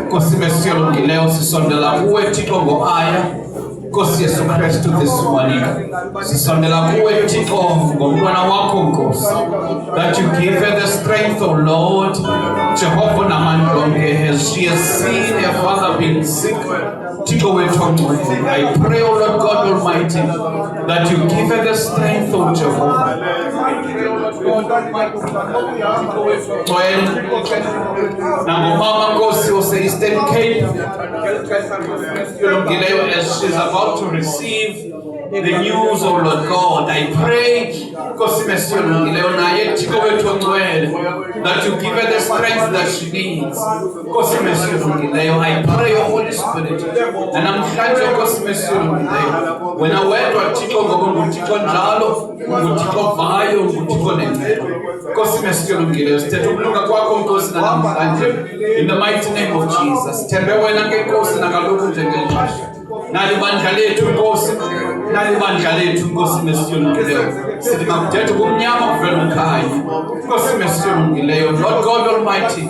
Nkosi mesiyolungileyo sisondela kuwe Thixo ngo-aya Nkosi Yesu Kristu this morning sisondela kuwe Thixo ngomntwana wakho Nkosi that you give her the strength, O Lord Jehovah Namandonge, as she has seen her father being sick Thixo wethu ongcwele. I pray, O Lord God Almighty, that you give her the strength, O Jehovah. Nangomama Nkosi ose-Eastern Cape as she's about to receive the news, O Lord God, I pray Nkosi mesiyolungileyo naye Thixo wethu ongcwele that you give her the strength that she needs. Nkosi mesiyolungileyo, I pray, O Holy Spirit, na namhlanje Nkosi mesiyolungileyo wena wedwa Thixo ngoba nguThixo njalo, nguThixo vayo, nguThixo nenceba. Nkosi mesiyolungileyo sithetha ukulunga kwakho Nkosi namhlanje in the mighty name of Jesus. Thembe wena ke Nkosi nakalokhu njengelixesha nali bandla lethu Nkosi, nali bandla lethu Nkosi mesiyolungileyo sithi makuthethe kumnyama kuvela ukhanya. Nkosi mesiyolungileyo, Lord God Almighty,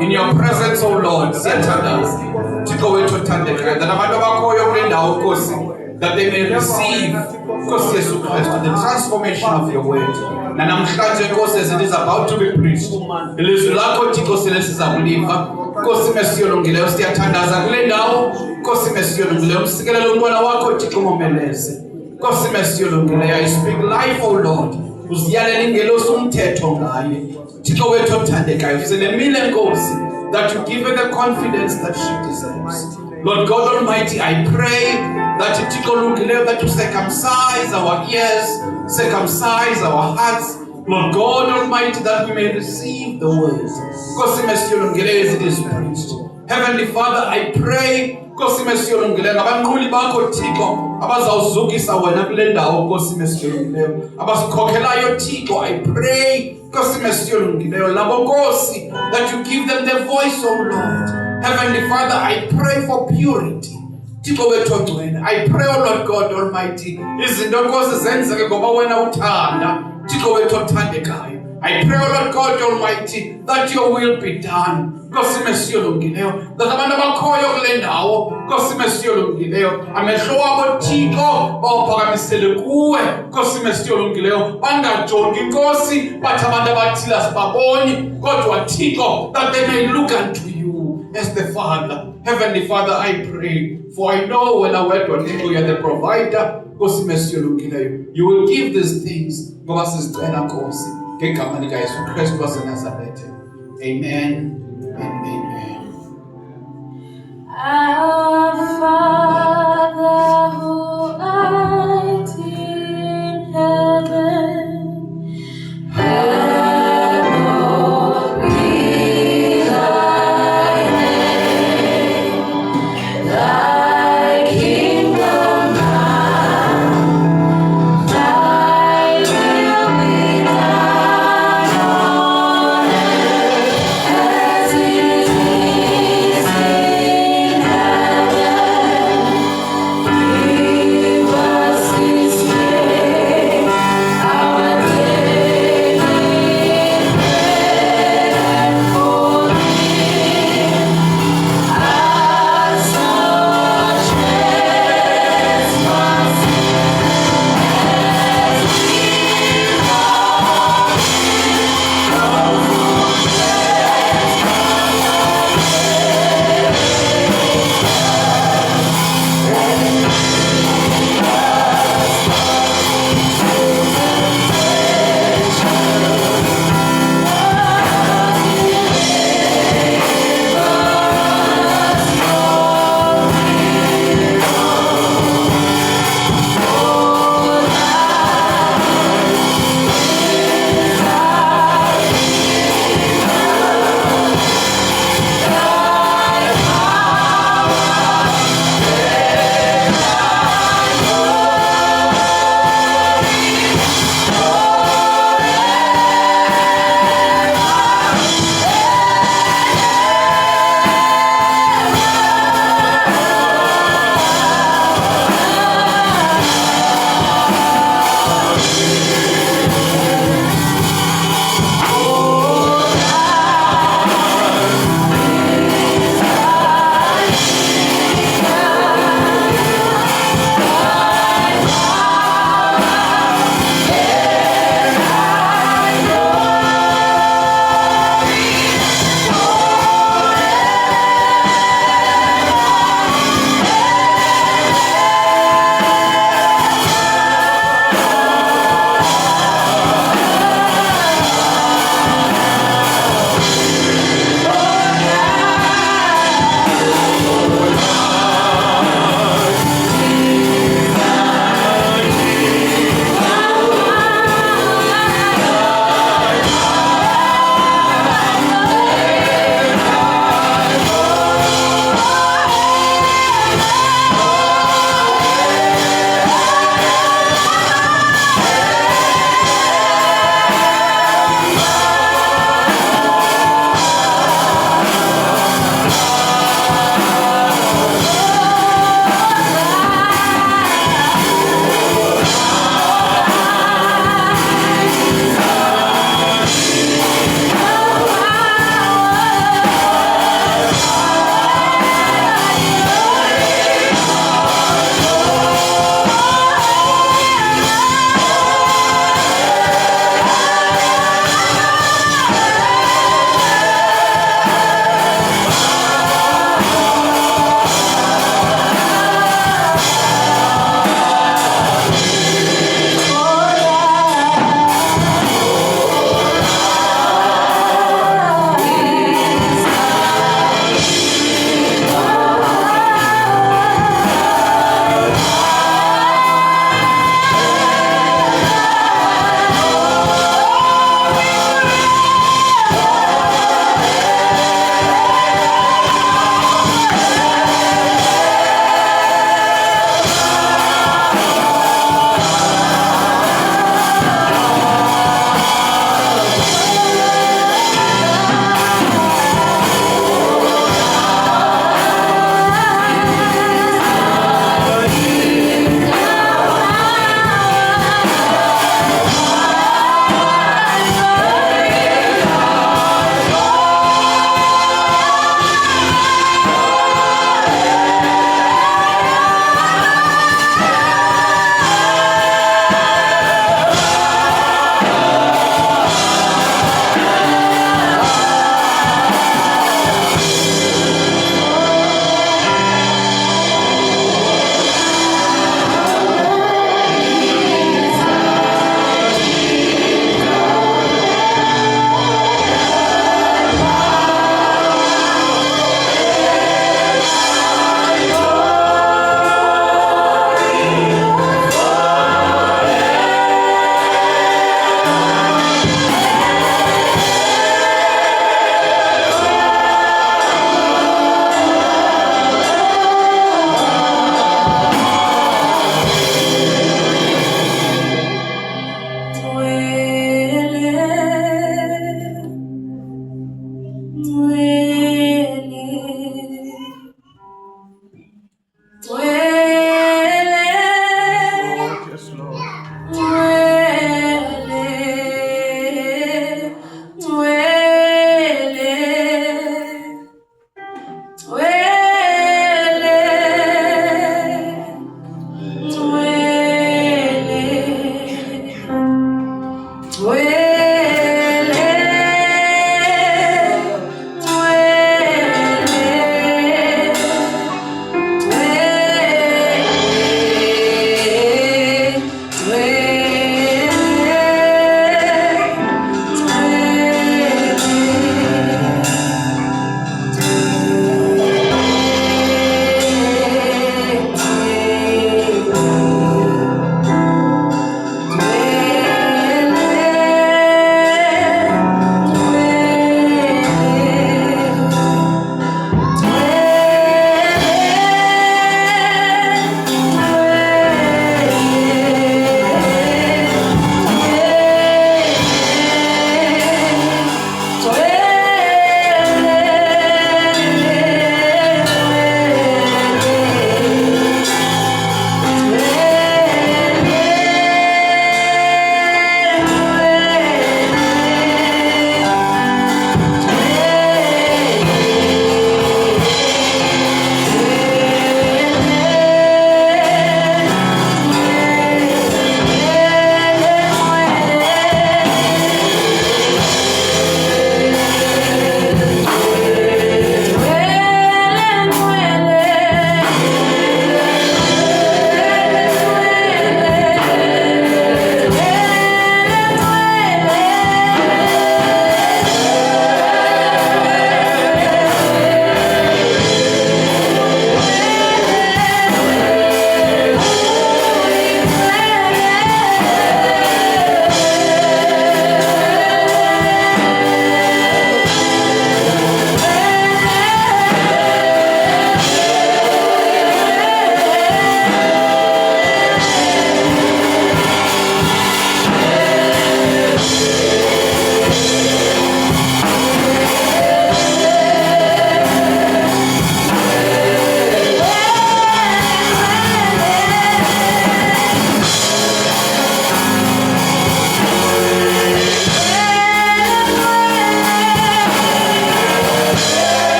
in your presence, O Lord, siyathandaza Thixo wethu othandekayo that abantu abakhoyo kule ndawo Nkosi that they may receive Nkosi Yesu Kristu the transformation of your word. Na namhlanje Nkosi as it is about to be preached, ilizwi lakho Thixo selesiza kuliva. Nkosi mesiyolungileyo siyathandaza kule ndawo. Nkosi mesiyolungileyo msikelele umntwana wakho Thixo ngomeleze. Nkosi mesiyolungileyo, I speak life, O Lord, uziyalela ingelosi umthetho ngaye Thixo wethu othandekayo sinemile Nkosi that you give her the confidence that she deserves. Lord God Almighty, I pray that Thixo lungileyo that you circumcise our ears, circumcise our hearts, Lord God Almighty, that we may receive the word. Nkosi mesiyolungileyo as it is preached. Heavenly Father, I pray Nkosi mesiyolungileyo ngabanquli bakho Thixo abazawuzukisa wena kule ndawo Nkosi mesiyolungileyo abasikhokhelayo Thixo, I pray Nkosi mesiyolungileyo labo Nkosi that you give them the voice, O Lord. Heavenly Father, I pray for purity Thixo wethu ongcwele. I pray, O Lord God Almighty, izinto Nkosi zenzeke ngoba wena uthanda Thixo wethu othandekayo. I pray, O Lord God Almighty, that your will be done. Nkosi mesiyolungileyo, that abantu abakhoyo kule ndawo Nkosi mesiyolungileyo amehlo wabo Thixo bawuphakamisele kuwe Nkosi mesiyolungileyo, bangajongi Nkosi bathi abantu abathile asibaboni kodwa Thixo that they may look unto you as the Father. Heavenly Father, I pray, for I know when I went on Thixo, you are the provider. Nkosi mesiyolungileyo, you will give these things ngoba sizicela Nkosi ngegama lika Yesu Kristu waseNazaretha. Amen and amen. Our Father who art in heaven, hallowed be thy name. Thy kingdom come, thy will be done on earth as it is in heaven.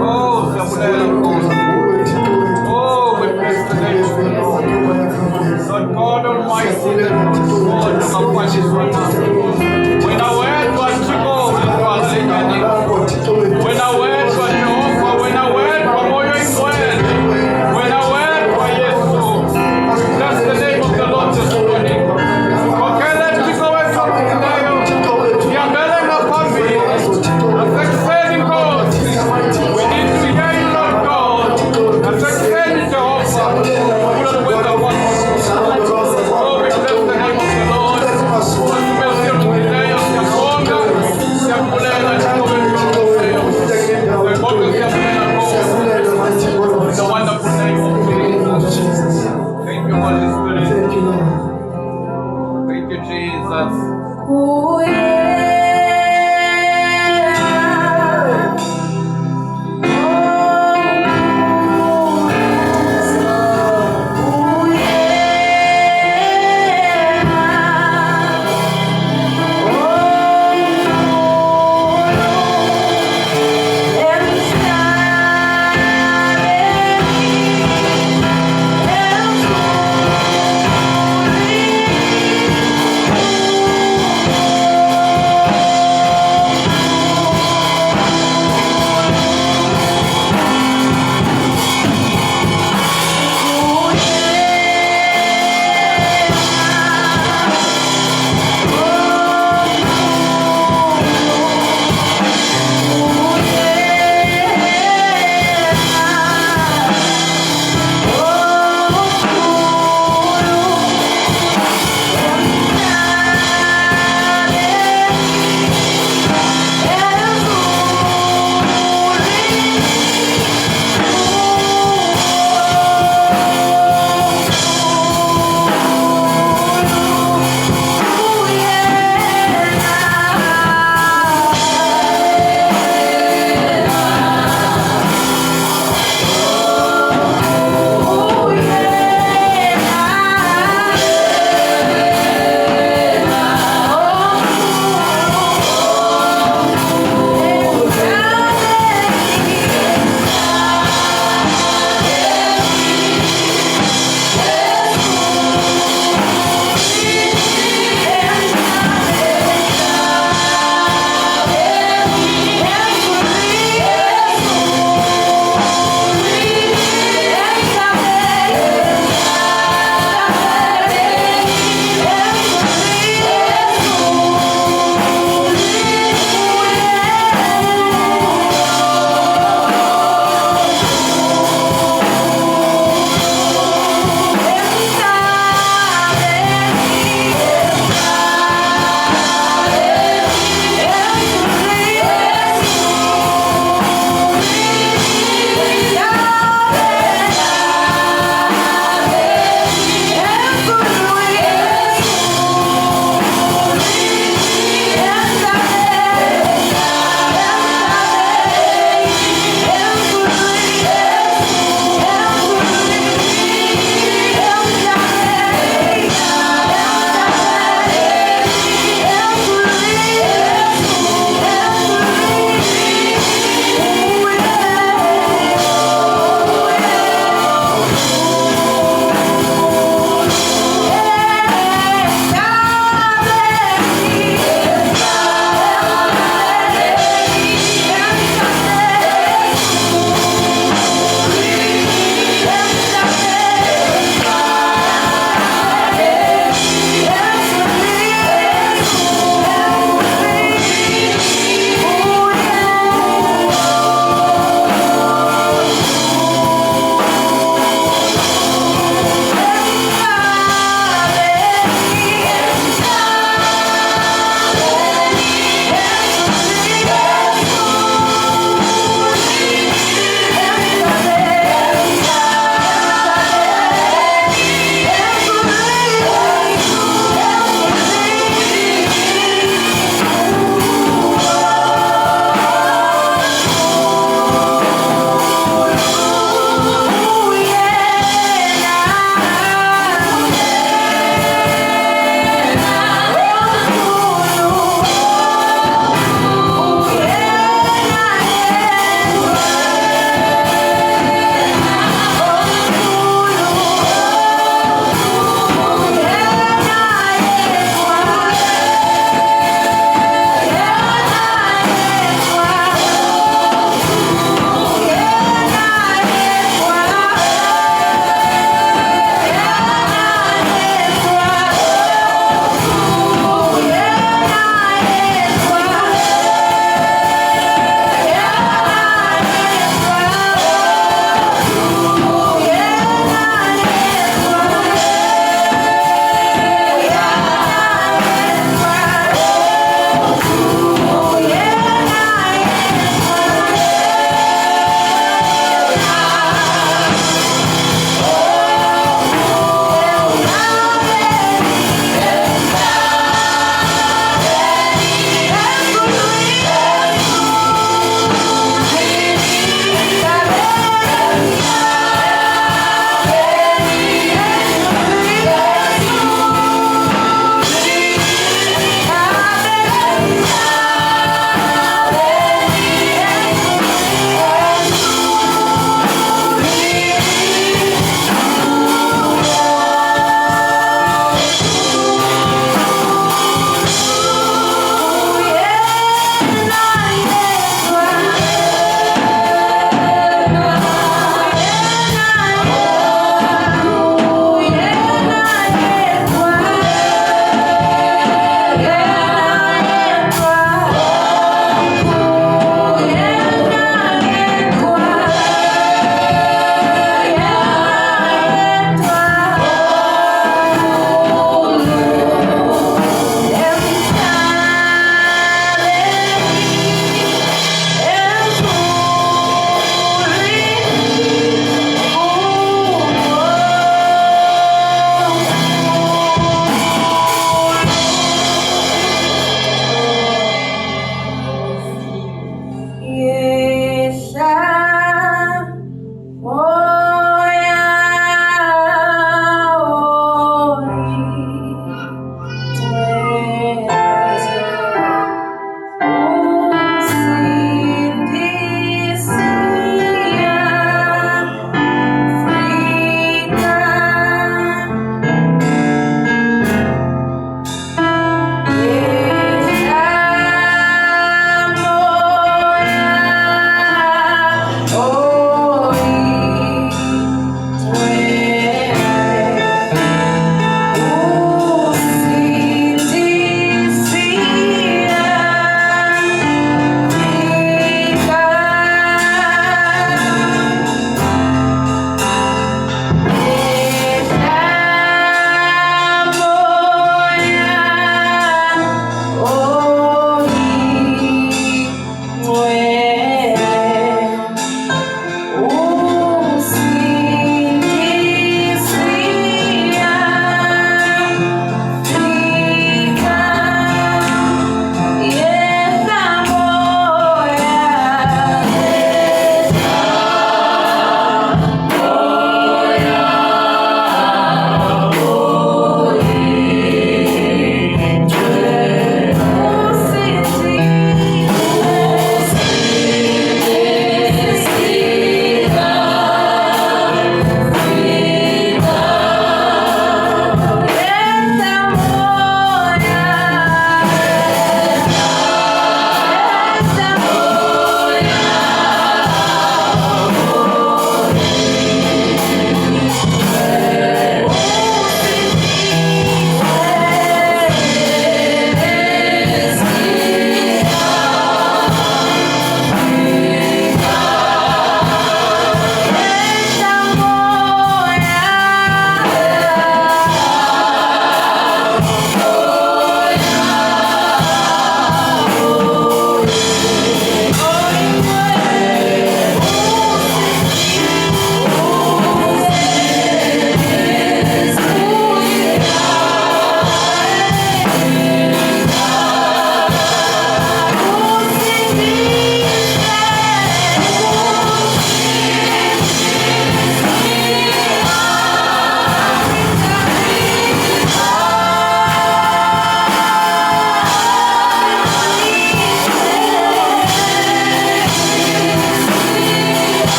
Oh, siabulela Nkosi. Oh, we bless the name of the Lord. Lord God Almighty, Lord, tukapandishwa wena wedwa Jehova lekalekani. Wena wedwa Jehova, wena wedwa moyo ingcwele. Wena wedwa Yesu. Bless the name of the Lord this morning. Pokele Thixo wethu olungileyo. Siyabele ngaphambili. Asekuseni Nkosi. We need to hear you, Lord God. Asekuseni Jehova. Ulokwenza kwakho. Oh, we bless the name of the Lord. Mercy olungileyo, siyabonga. Siyabulela Thixo wethu olungileyo. Siyabonga, siyabulela Nkosi. In the wonderful name of Jesus. Thank you, Holy Spirit. Thank you, Jesus. Oh yeah. Oh yeah.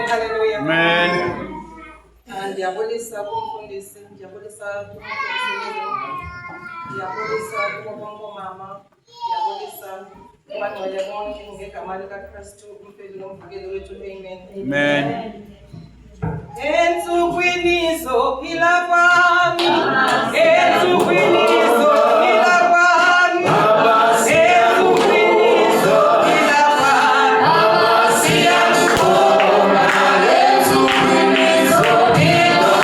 hallelujah. Amen. Ndiyabulisa kumfundisi, ndiyabulisa kumfundisi, ndiyabulisa kubonke omama, ndiyabulisa kubangcwele bonke ngegama likaKristu umfeli nomvukeli wethu. Amen. Amen. Ensukwini zophila kwami, ensukwini zophila kwami, ensukwini zophila kwami, siyakubonga ensukwini zophila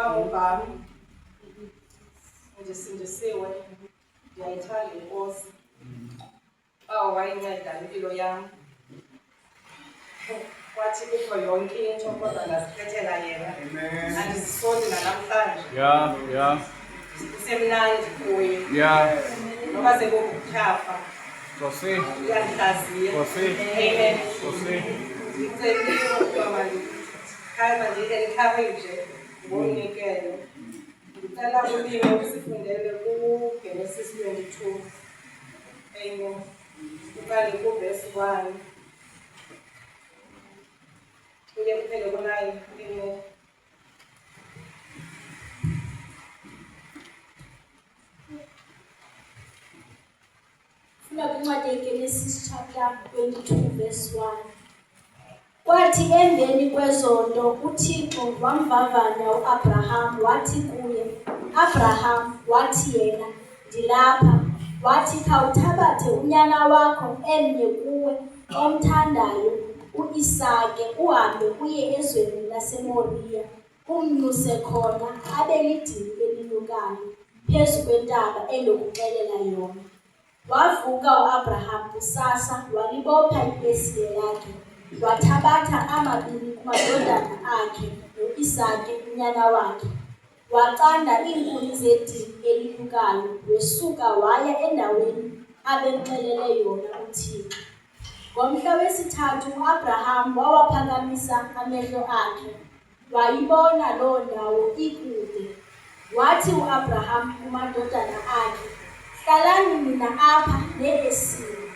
Ngubami ndisindisiwe, ndiyayithanda inkosi. Wayinceda impilo yam, kwathi kukho yonke into kodwa ndazikhethela yena. Andizisoli nanamhlanje, ndisemnandi kuye noba sekukuthafa uyandihlaziya. Amen. Ndiceliwe ukuba mandikhalima ndi-encourage ngonikelo. Ndicela ulime usifundele kuGenesis 22. Amen. Uqale kuverse 1 uye kuphele ku-9. Amen. Funa kwincwadi yeGenesis chapter 22 verse 1. Kwathi emveni kwezondo uThixo wamvavanya uAbraham wathi kuye, Abraham, wathi yena, ndilapha. Wathi khawuthabathe unyana wakho emnye kuwe omthandayo uIsake uhambe uye ezweni laseMoriya umnyuse khona abe lidini elinukayo phezu kwentaba endokuxelela yona. Wavuka uAbraham kusasa walibopha ibhesile yakhe, wathabatha amabili kumadodana akhe noIsake unyana wakhe, waqanda iinkuni zedini elinukayo, wesuka waya endaweni abemxelele yona uThixo. Ngomhla wesithathu uAbraham wawaphakamisa amehlo akhe, wayibona loo ndawo ikude. Wathi uAbraham kumadodana akhe, hlalani mina apha ne-Esili,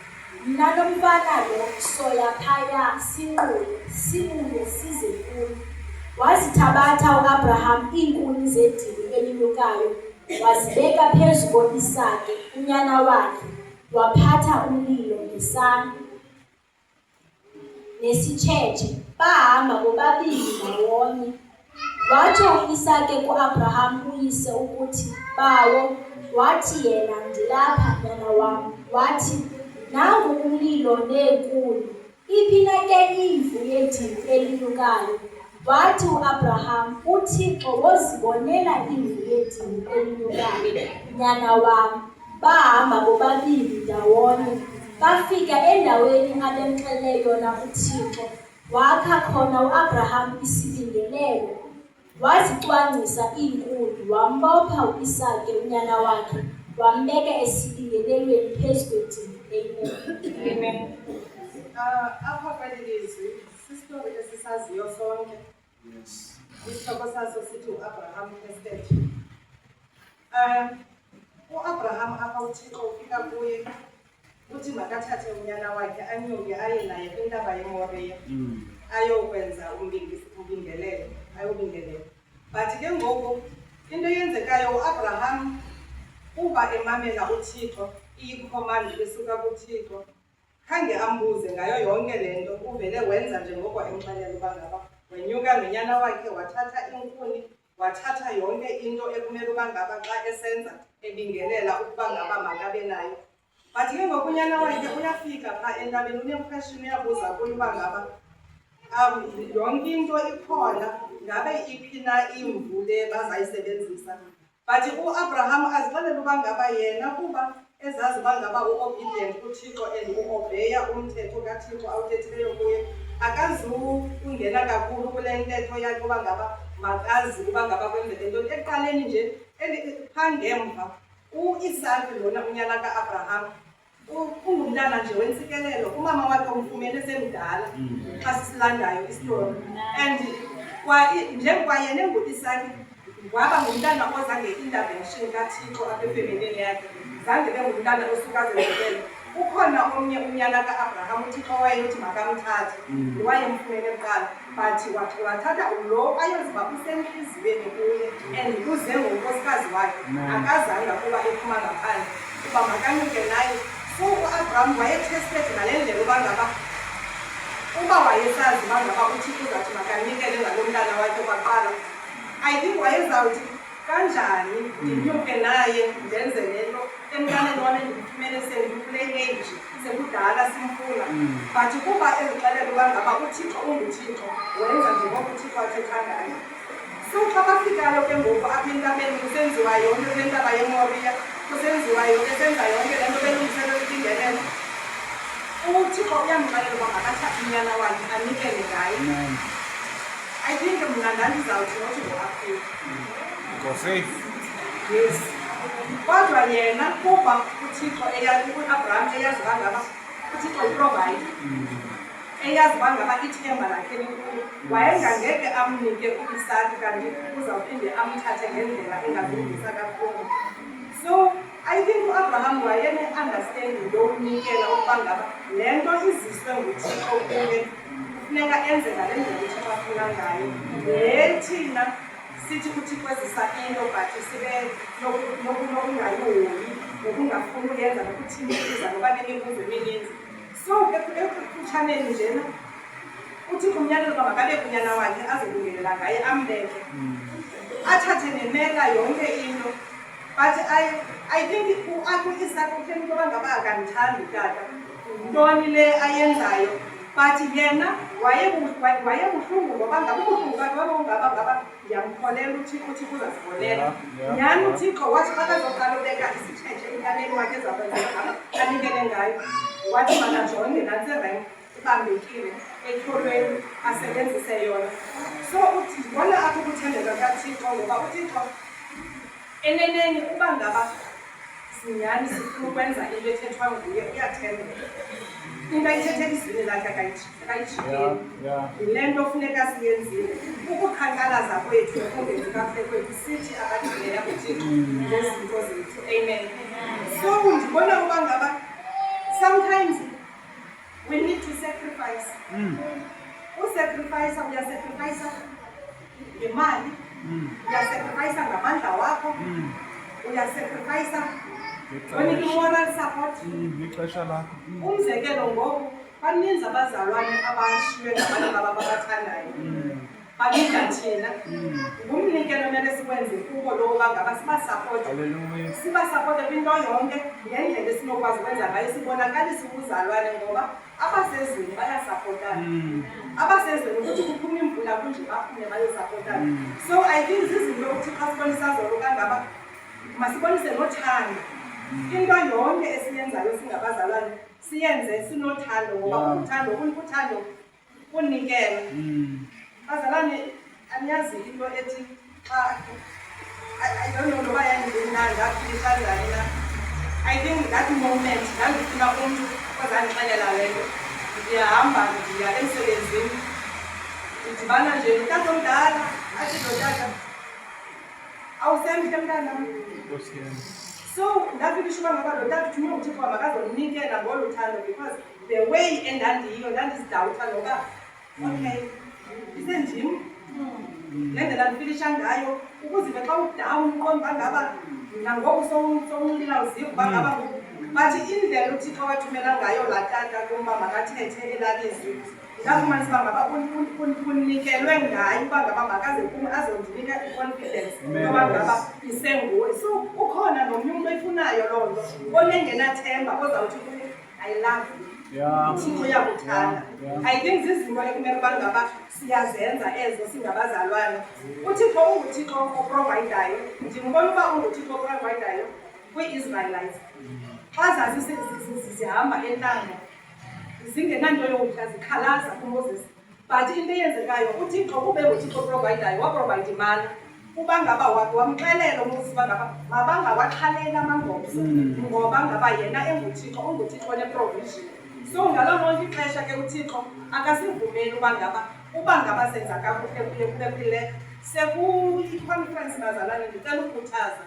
mna nomfana lo soya phaya sinquye sibuye size kuni. Wazithabatha uAbraham iinkuni zedini elinukayo, wazibeka phezu koIsake unyana wakhe, waphatha umlilo ngesandla nesitshetshe, bahamba bobabili ndawonye. Watsho uIsake kuAbraham uyise ukuthi, bawo. Wathi yena, ndilapha nyana wam. Wathi, nangu umlilo neenkuni, iphi na ke imvu yedini elinukayo? Wathi uAbraham, uThixo wozibonela imvu yedini elinukayo, nyana wam. Bahamba bobabili ndawonye, bafika endaweni abemxelele yona uThixo. Wakha khona uAbraham isibingelelo, wazicwangcisa iinkuni, wambopha uIsake unyana wakhe, wambeka esibingelelweni phezu kwedini. Amen. Apha kweli lizwi sisitori esisaziyo sonke. Isihloko saso sithi uAbraham tested. uAbraham apha uThixo ufika kuye uthi makathathe unyana wakhe anyuke aye naye kwintaba yeMoriya ayokwenza umbingelelo, ayobingelela. But ke ngoku into eyenzekayo uAbraham uba emamela uThixo, iyikhomandi esuka kuThixo, khange ambuze ngayo yonke le nto, uvele wenza njengoko emxelela uba ngaba wenyuka nonyana wakhe, wathatha inkuni, wathatha yonke into ekumele uba ngaba xa esenza ebingelela ukuba ngaba makabe nayo. But ke ngoku unyana wakhe uyafika phaa entabeni, unempression uyabuza kuyo uba ngaba yonke into ikhona, ngabe iphi na imvu le bazayisebenzisa. But uAbraham azixelela uba ngaba yena kuba ezazi uba ngaba u-obedient kuThixo and u-obeya umthetho kaThixo awuthethileyo kuye, akazukungena kakhulu kule ntetho yakhe uba ngaba makazi uba ngaba kwenzeke ntoni. Ekuqaleni nje phangemva u-Isaki lona unyana ka-Abraham ungumntana nje wentsikelelo. Umama wakhe umfumene semdala xa sisilandayo isitori, and njengoba yena engu-Isaki waba ngumntana oza nge-intervention kaThixo apha efemelini yakhe, zange bengumntana osuka zenzekele. Ukhona omnye unyana ka-Abraham uThixo wayeyothi makamthathe, wayemfumene kuqala, but wathi wathatha lo ayoziba usentliziyweni kuye and uze ngonkosikazi wakhe, akazanga kuba ephuma ngaphandle uba makanyuke naye. So uAbraham wayetested ngale ndlela uba ngaba uba wayesazi uba ngaba uThixo uzathi makanikele ngalo mntana wakhe kwaqala, I think wayezawuthi kanjani ndinyuke naye ndenze le nto emntaneni wami endimfumene sekule age sekudala simfuna. But kuba ezixelela uba ngaba uThixo unguThixo, wenza njengoko uThixo athetha ngayo. So xa bafikayo ke ngoku apha entabeni kusenziwa yonke le ntaba yeMoriya, kusenziwa yonke, senza yonke le nto belungiselelwe ingenelo, uThixo uyamxelela uba makathathe unyana wakhe anikele ngayo. I think mna ndandizawuthi nothi ngo-April. Yes. Kodwa yena kuba uThixo uAbraham eyazi uba ngaba uThixo yiprovide, eyazi uba ngaba ithemba lakhe linkulu, wayengangeke amnike u-Isaki kanti uzawuphinde amthathe ngendlela engazulungisa kakhulu. So I think uAbraham wayene-understanding yokunikela ukuba ngaba le nto iziswe nguThixo kuye funeka enze ngale ndlela uThixo afuna ngayo. Le thina sithi uThixo ezisa into but sibe nokungayihoyi, nokungafuni uyenza, nokuthimbiza noba nemibuzo emininzi. So ekutshaneni njena uThixo umyalelo uba makabe kunyana wakhe azolungelela ngaye, ambeke, athathe nemela yonke into. But I think u-Isaki utheni into yoba ngaba akandithandi utata, yintoni le ayenzayo. But yena wayebuhlungu ngoba ngaba ubuhlungu bakhe ngaba ndiyamkholela uThixo uzasibolela. Nyhani uThixo wathi xa kazoqala ubeka isitshetshe enkaneni wakhe ezawukwenzeka anikele ngayo, wathi makajonge nantsi erenki ibambekile etyholweni asebenzise yona. So ndibona apho ukuthembeka kaThixo ngoba uThixo eneneni uba ngaba sinyhani sifuna ukwenza into ethethwa nguye uyathembeka. Into ayithethela izwini lakhe akayijikeli, yile nto funeka siyenzile. Ukukhankalaza kwethu nokungenzi kakuhle kwethu sithi abadilela kuThixo ngezinto zethu. Amen. So ndibona uba ngaba sometimes we need to sacrifice. Usacrifice, uyasacrifice ngemali, uyasacrifice ngamandla wakho, uyasacrifice moral support. Umzekelo ngoku baninzi abazalwane abashiywe ngabantu ababathandayo, balinda thina. Ngumnikelo mele sikwenze kubo lokuba ngaba sibasapote kwinto yonke ngendlela esinokwazi ukwenza ngayo, sibonakalise ubuzalwane ngoba abasezweni bayasapotana. Abasezweni ukuthi kuphuma imvula kunje baphume bayosapotana. So I think zizinto uThixo asibonisa zona kangaba masibonise nothando. Into yonke esiyenzayo singabazalwane siyenze sinothando ngoba uthando kunikela. Bazalwane aniyazi into ethi xa I don't know noba yandinanga kanjani na. I think that moment ndandifuna umntu ozandixelela le nto. Ndiyahamba ndiya emsebenzini, ndidibana nje notata omdala athi notata awusemhle mntanam. So ndafikisha uba ngaba lo tata uthumile uThixo makazoninikela ngolu thando because the way endandiyiyo ndandizidawutha ngoba okay isendim le ndlela ndifilisha ngayo ukuzive xa udown uqonda uba ngaba nangoku sowulila uziva uba ngaba but indlela uThixo wathumela ngayo laa tata kumba makathethe elalizwi ndafumanisa uba ngaba unikelwe ngayo uba ngaba makaze kum azondinika i-confidence yoba ngaba isenguwe. So ukhona nomnye umntu efunayo loo nto onengenathemba ozawuthi I love you. uthixo uyakuthanda. I think zizinto ekumele uba ngaba siyazenza ezo singabazalwane. Uthixo unguthixo oprovidayo. Ndimbona uba unguthixo oprovidayo kwi-Israelites. Xa zazisihamba entanga zingenanto yokutya zikhalaza kuMoses, but into eyenzekayo uthixo kube nguthixo oprovidayo waprovide imana. Uba ngaba wamxelela uMoses uba ngaba mabangawaxhaleli amangomso ngoba ngaba yena enguthixo unguthixo one-provision. So ngaloo lonke ixesha ke uthixo akasivumeli uba ngaba senza kakuhle kuye kube kwileka. Sekuyi-conference bazalwane ndicela ukukhuthaza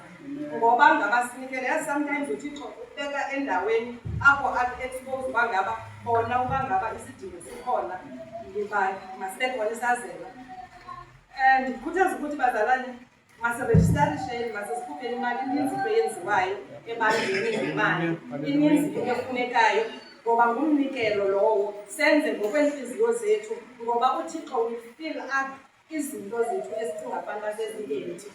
ngoba ngaba sinikele. Yazi sometimes uthixo ubeka endaweni apho expose uba ngaba khona uba ngaba isidingo sikhona masibe khona isazela. And ndikhuthaza ukuthi bazalwane masirejistarisheni, masizikhupheni imali. Ininzi into eyenziwayo ebantwini ngemali, ininzi into efunekayo ngoba ngumnikelo lowo. Senze ngokwentliziyo zethu ngoba uthixo will fill up izinto zethu esicinga fanuba seziyethi.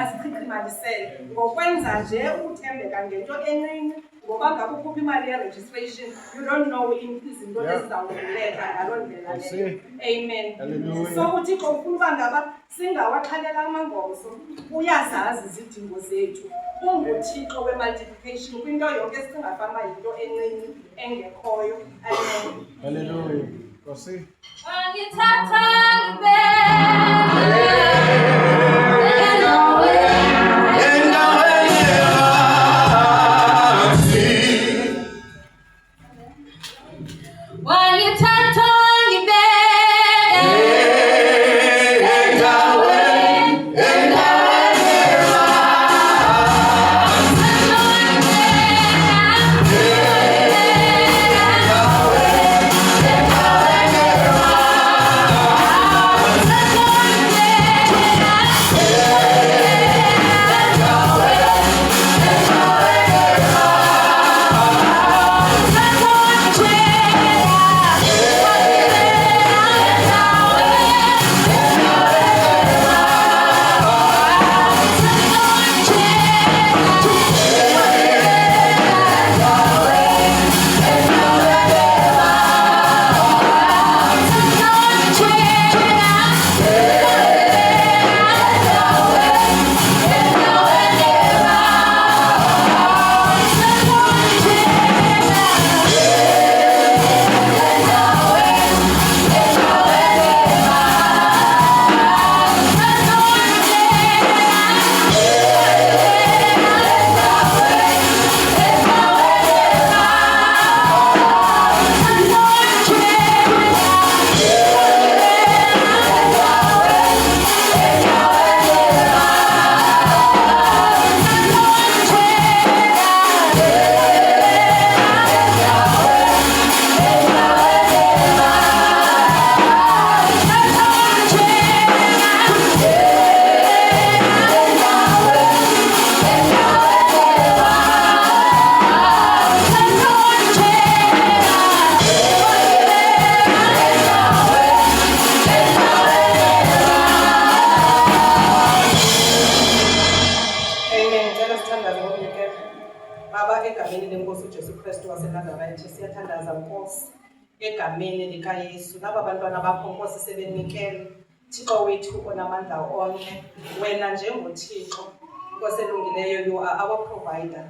Asichichimalisele ngokwenza nje ukuthembeka ngento encinci ngoba ngabe ukhupha imali ye-registration, you don't know izinto ezizawuvuleka ngaloo ndlela leyo. Amen. So uthixo ufuna uba ngaba singawaxhalela amangomso, uyazazi izidingo zethu. Unguthixo we-multiplication kwinto yonke esicinga fanuba yinto encinci engekhoyo. Amen. Hallelujah. Kosi. Egameni likaYesu naba bantwana bakho Nkosi sebenikele. Thixo wethu onamandla onke, wena njengoThixo Nkosi elungileyo, you are our provider.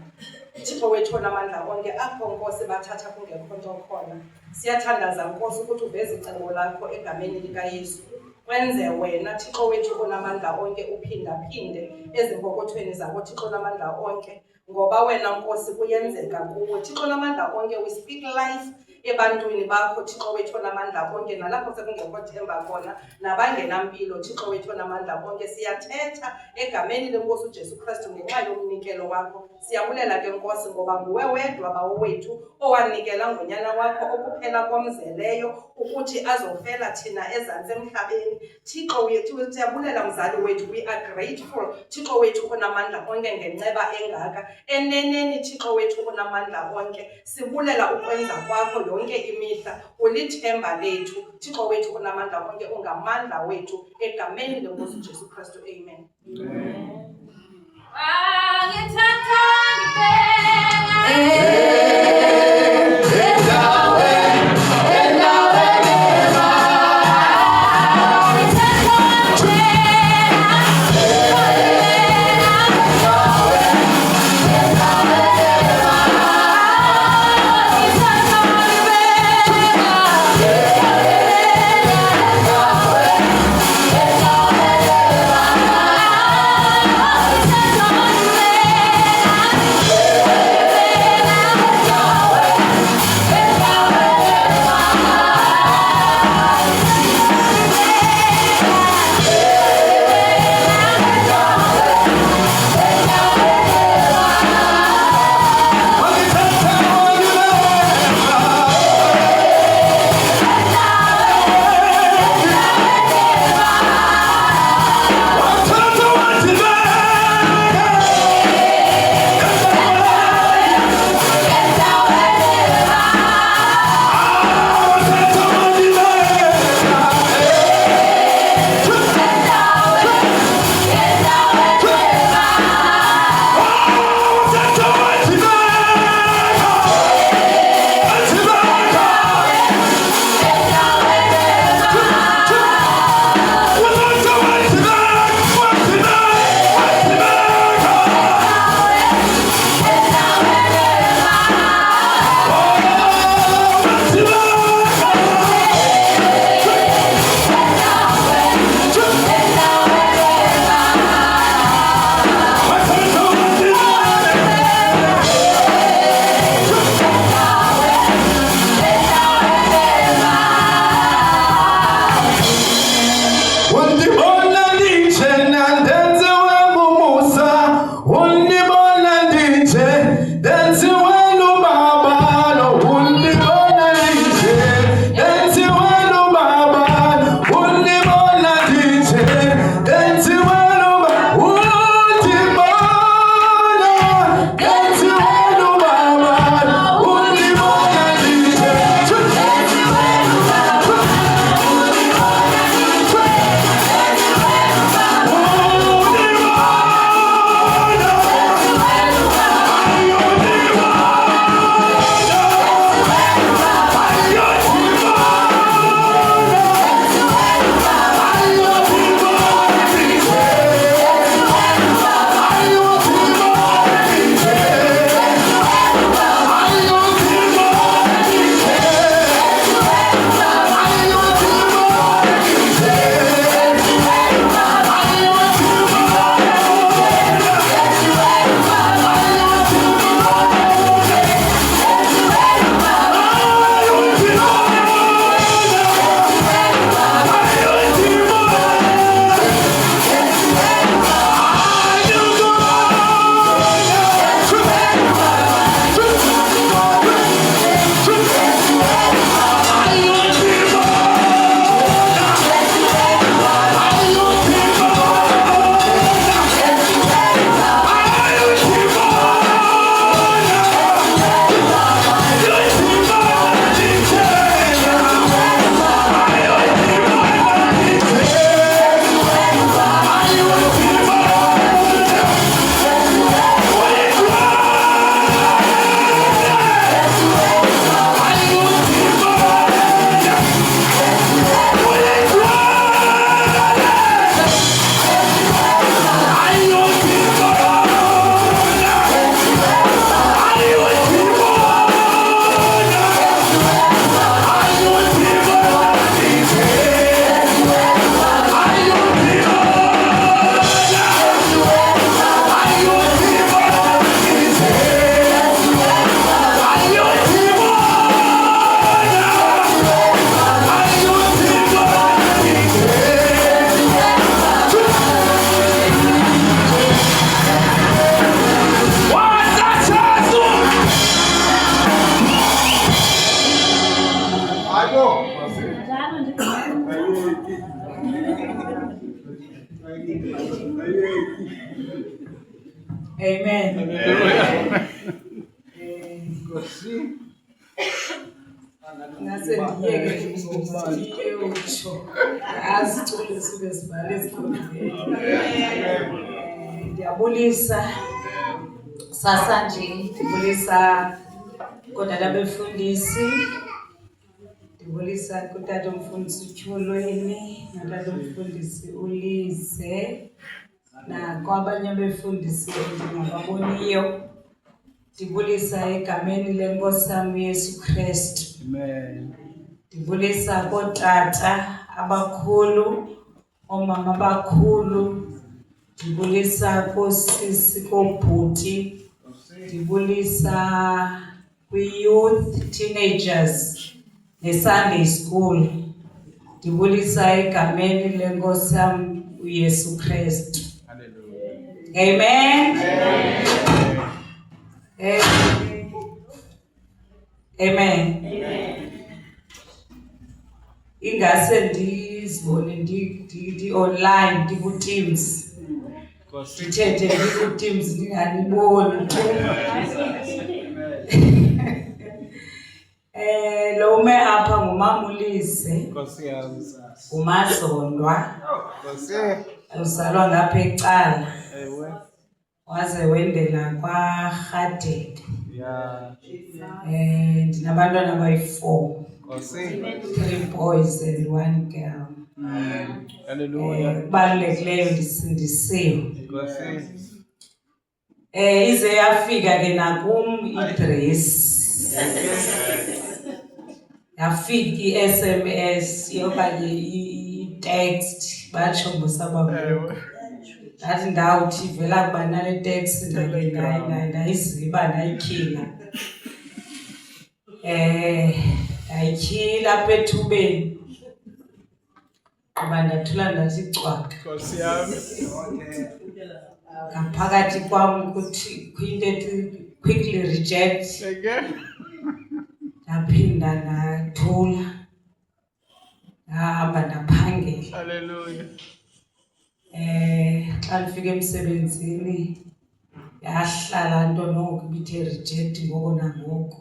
Thixo wethu onamandla onke, apho Nkosi bathatha kungekho nto khona, siyathandaza Nkosi ukuthi uveze icebo lakho egameni likaYesu. Wenze wena Thixo wethu onamandla onke uphindaphinde ezimpokothweni zakho Thixo onamandla onke, ngoba wena Nkosi kuyenzeka kuwe Thixo onamandla onke. We speak life ebantwini bakho Thixo wethu onamandla onke, nalapho sekungekho themba khona nabangenampilo Thixo wethu onamandla onke. Siyathetha egameni leNkosi uJesu Kristu ngenxa yomnikelo wakho. Siyabulela ke Nkosi ngoba nguwe wedwa bawo wethu owanikela ngonyana wakho okuphela komzeleyo ukuthi azofela thina ezantsi emhlabeni. Thixo wethu siyabulela mzali wethu, we are grateful Thixo wethu onamandla onke ngenceba engaka eneneni Thixo wethu onamandla onke. Sibulela ukwenza kwakho yonke imihla, ulithemba lethu Thixo wethu onamandla onke, ungamandla wethu egameni leNkosi uJesu Kristu. Amen. Amen. Amen. Ngase ndiyeke ndiye utsho azicule sibe sibale esikhundleni. Ndiyabulisa sasa nje, ndibulisa kodwa befundisi, ndibulisa kutata umfundisi uTyholweni, natata umfundisi uLize, nakwabanye befundisi endingababoniyo. Ndibulisa egameni lenkosi yami uYesu Kristu. Amen. Ndibulisa kootata abakhulu, omama abakhulu, ndibulisa koosisi, koobhuti, ndibulisa kwi-youth, teenagers, ne-Sunday school. Ndibulisa egameni lenkosi yami uYesu Kristu. Amen. Amen. Ingase ndizibone ndi online ndiku-Teams. Ndithethe ndiku-Teams ndinganiboni. Lo ume apha nguMamulise. Nkosi yami. Umazondwa. Nkosi. Uzalwa ngapha ecala. Ewe. Waze wendela kwaRhadebe. Yeah. Ndinabantwana abayi-4. Nkosi. 3 boys and 1 girl. Hallelujah. Kubalulekileyo ndisindisiwe. Nkosi. Ize yafika ke nakum i-dress. Yafika i-SMS okanye i-text batsho ngosababo. Ndathi ndawuthi vela kuba nale text ndayiziba ndayikhila. Ndayikhila apha ethubeni. Kuba ndathula ndathi cwaka. Nkosi yami. Ngaphakathi kwam kuthi kwinto ethi quickly reject. Ndaphinda ndathula. Ndahamba ndaphangela. Hallelujah. Xa ndifika emsebenzini yahlala nto noko ibithe reject ngoko nangoko.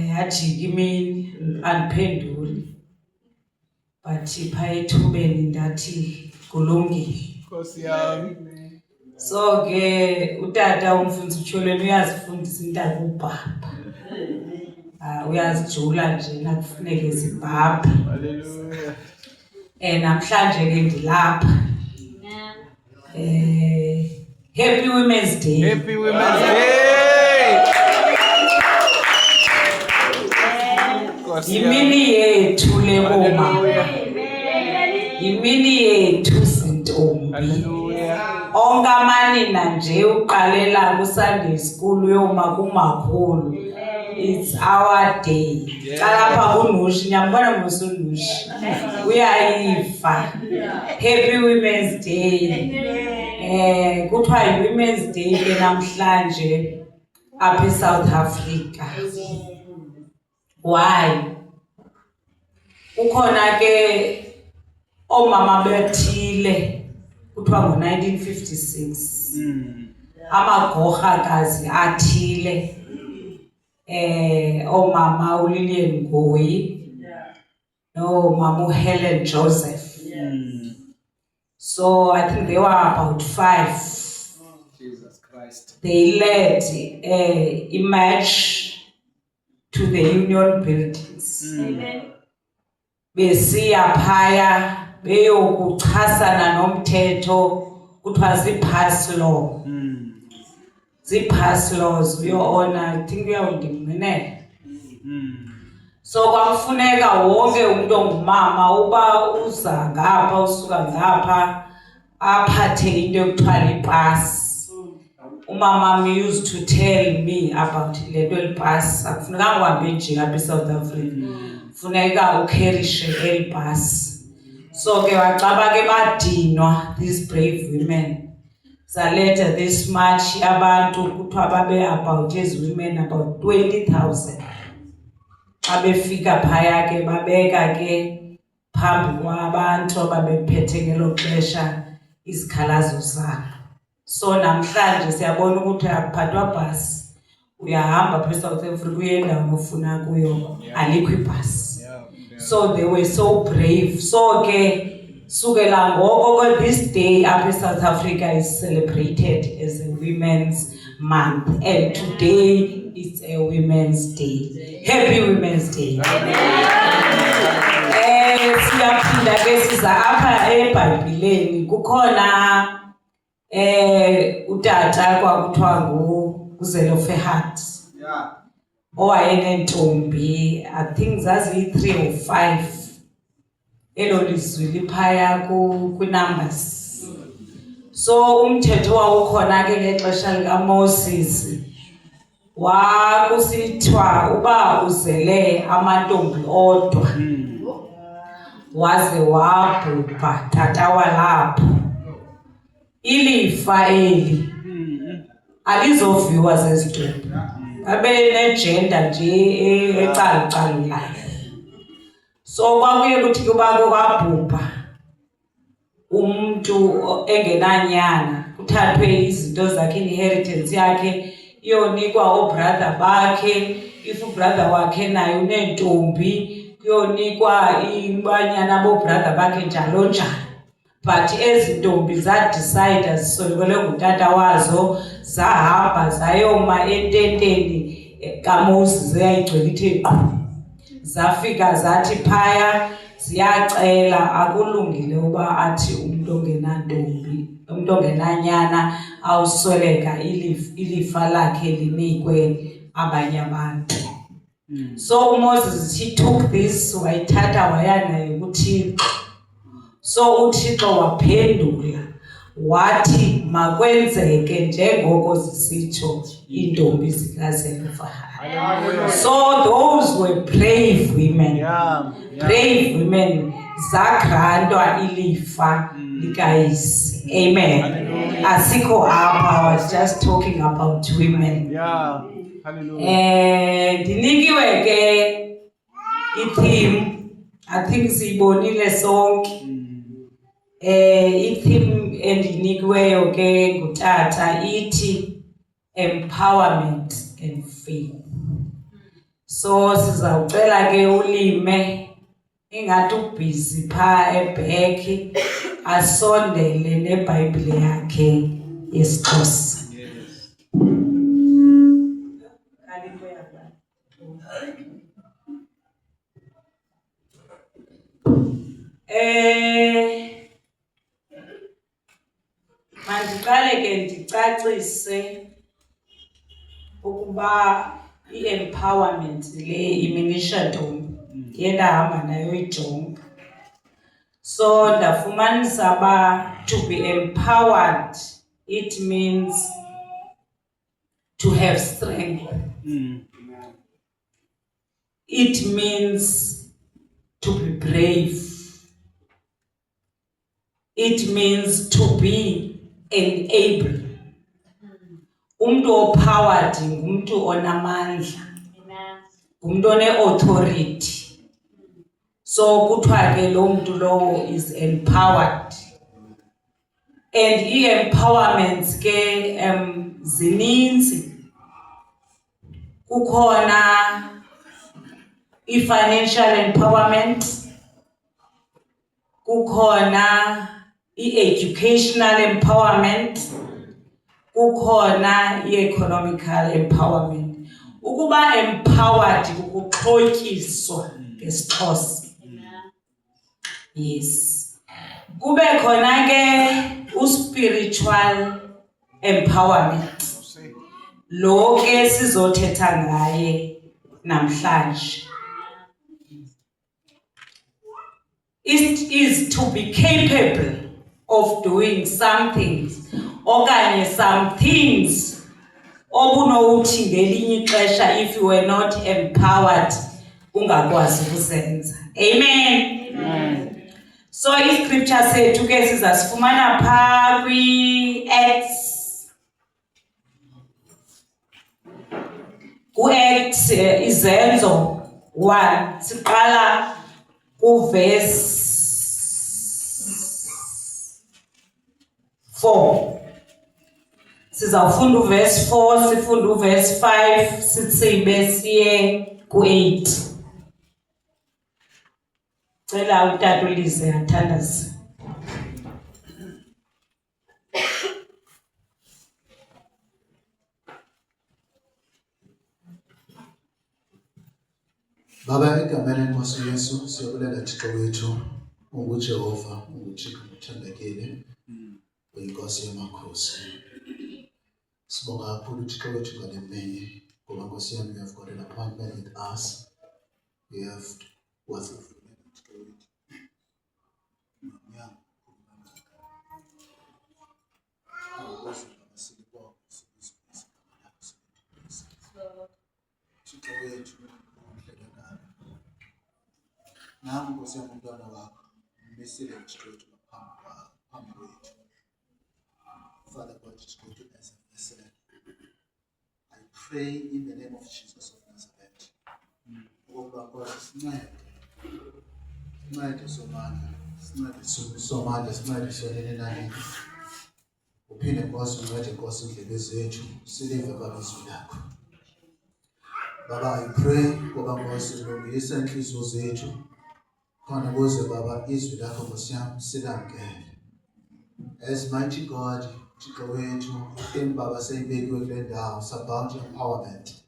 Yajika imini andiphenduli. But phaa ethubeni ndathi kulungile. Nkosi yami. So ke utata umfundisi uTyholweni uyazifundisa intaka ubhabha. Uyazijula nje nakufuneke zibhabha. Hallelujah. Namhlanje ke ndilapha. Happy Women's Day. Happy Women's Day. Yimini yethu le boma. Yimini yethu zintombi. Hallelujah. Onke amanina nje uqalela ku-Sunday school uyoma kumakhulu. It's our day. Xa lapha kuNushi, nyambona ngosuNushi. Uyayifa. Happy Women's Day. Kuthiwa yi-Women's Day ke namhlanje apha eSouth Africa. Why? Kukhona ke omama bethile kuthiwa ngo-1956. Amagorhakazi athile. Omama uLillian Ngoyi. No, Mama Helen Joseph. So I think they were about 5. Jesus Christ. They led a march to the Union buildings. Besiya phaya beyokuchasana nomthetho kuthiwa zii-pass law. Zii-pass laws uyo-ona, I think uyawundinqinela. So kwakufuneka wonke umuntu ongumama uba uza ngapha usuka ngapha aphathe into ekuthiwa lipasi. Umama used to tell me about le nto elipasi. Akufunekanga uhambe nje apha eSouth Africa. Funeka ukherishe elipasi. So ke wacaba ke badinwa these brave women. Later this march abantu kuthiwa babe about as women about 20,000. Abefika phaya ke babeka ke phambi kwabantu ababephethe ngelo xesha izikhalazo zabo. So namhlanje siyabona ukuthi akuphathwa bhasi uyahamba phe South Africa uye endaweni ofuna kuyo alikho ibhasi. So they were so brave. So ke sukela ngoko this day up in South Africa is celebrated as a Women's Month, and today is a Women's Day. Happy Women's Day. Siyaphinda ke siza apha eBhayibhileni kukhona utata kwakuthiwa nguZelofehad. Owayenentombi, I think zaziyi-3 or 5. Elo lizwi liphaya kwi-Numbers. So umthetho wawukhona ke ngexesha likaMoses wakusithiwa uba uzele amantombi odwa waze wabhubha tata walapho, ilifa eli alizoviwa zezitombi, babe negender nje ecalucalulayo. So kwakuye kuthi kuba kwabhubha umuntu engenanyana kuthathwe izinto zakhe, inheritance yakhe iyonikwa obrother bakhe, if ubrother wakhe naye unentombi kuyonikwa ibanyana bobrother bakhe njalo njalo. But ezi ntombi zadecide zisolekele ngutata wazo zahamba zayoma ententeni kaMoses eyayigcwele ithe qhu. Zafika zathi phaya ziyacela akulungile uba athi umuntu ongenantombi, umuntu ongenanyana awusweleka ilifa lakhe linikwe abanye abantu. So Moses, he took this wayithatha waya nayo kuThixo. So uThixo waphendula wathi makwenzeke njengoko zisitsho iintombi zikaZelofehad. So those were brave women. Brave women zagrantwa ilifa likayise. Amen. Asikho apha, I was just talking about women. Ndinikiwe ke i-theme, I think siyibonile sonke. I-theme endinikiweyo ke ngutata ithi empowerment and faith. So sizawucela ke ulime ingathi ubhizi pha ebheki asondele neBhayibhile yakhe yesiXhosa. Mandiqale ke ndicacise ukuba i-empowerment le iminisha ntombi yendahamba nayo ijonga. So ndafumanisa ba to be empowered, it means to have strength. It means to be brave. It means to be enabled. Umuntu opowered ngumuntu onamandla. Umuntu one-authority. So kuthiwa ke lo muntu lowo is empowered. And i-empowerments ke zininzi. Kukhona i-financial empowerment. Kukhona i-educational empowerment. Kukhona i-economical empowerment. Ukuba empowered ukuxhotyiswa ngesiXhosa. Yes. Kube khona ke spiritual empowerment. Lo ke sizothetha ngaye namhlanje. It is to be capable of doing some things okanye some things obunowuthi ngelinye ixesha if you were not empowered ungakwazi ukuzenza. Amen. So i-scripture sethu ke sizasifumana pha kwi-Acts. Ku-Acts izenzo 1 siqala kuverse 4. Sizawufunda uverse 4, sifunda uverse 5, sitsibe siye ku-8. Cela utata uLize athandaze. Baba, egameni lenkosi Yesu siyabulela Thixo wethu unguJehova, unguThixo uthembekile, uyinkosi yamakhosi. Sibonga kakhulu Thixo wethu ngale mini ngoba Nkosi yami, you have got an appointment with us. You have wasifunela Thixo wethu. Thixo wethu nami Nkosi yami umntwana wakho umisile Thixo wethu ngaphambi kwethu. Father God, Thixo wethu, as I said, I pray in the name of Jesus of Nazareth. Ukuba Nkosi sincede somandla, sincede sonini nanini. Uphinde Nkosi uncede Nkosi indlebe zethu silive Baba izwi lakho. Baba, I pray ngoba Nkosi ulungisa inhliziyo zethu khona ukuze Baba izwi lakho Nkosi yami silamkele. As mighty God, Thixo wethu, in Baba seyibekiwe kule ndawo, it's about empowerment.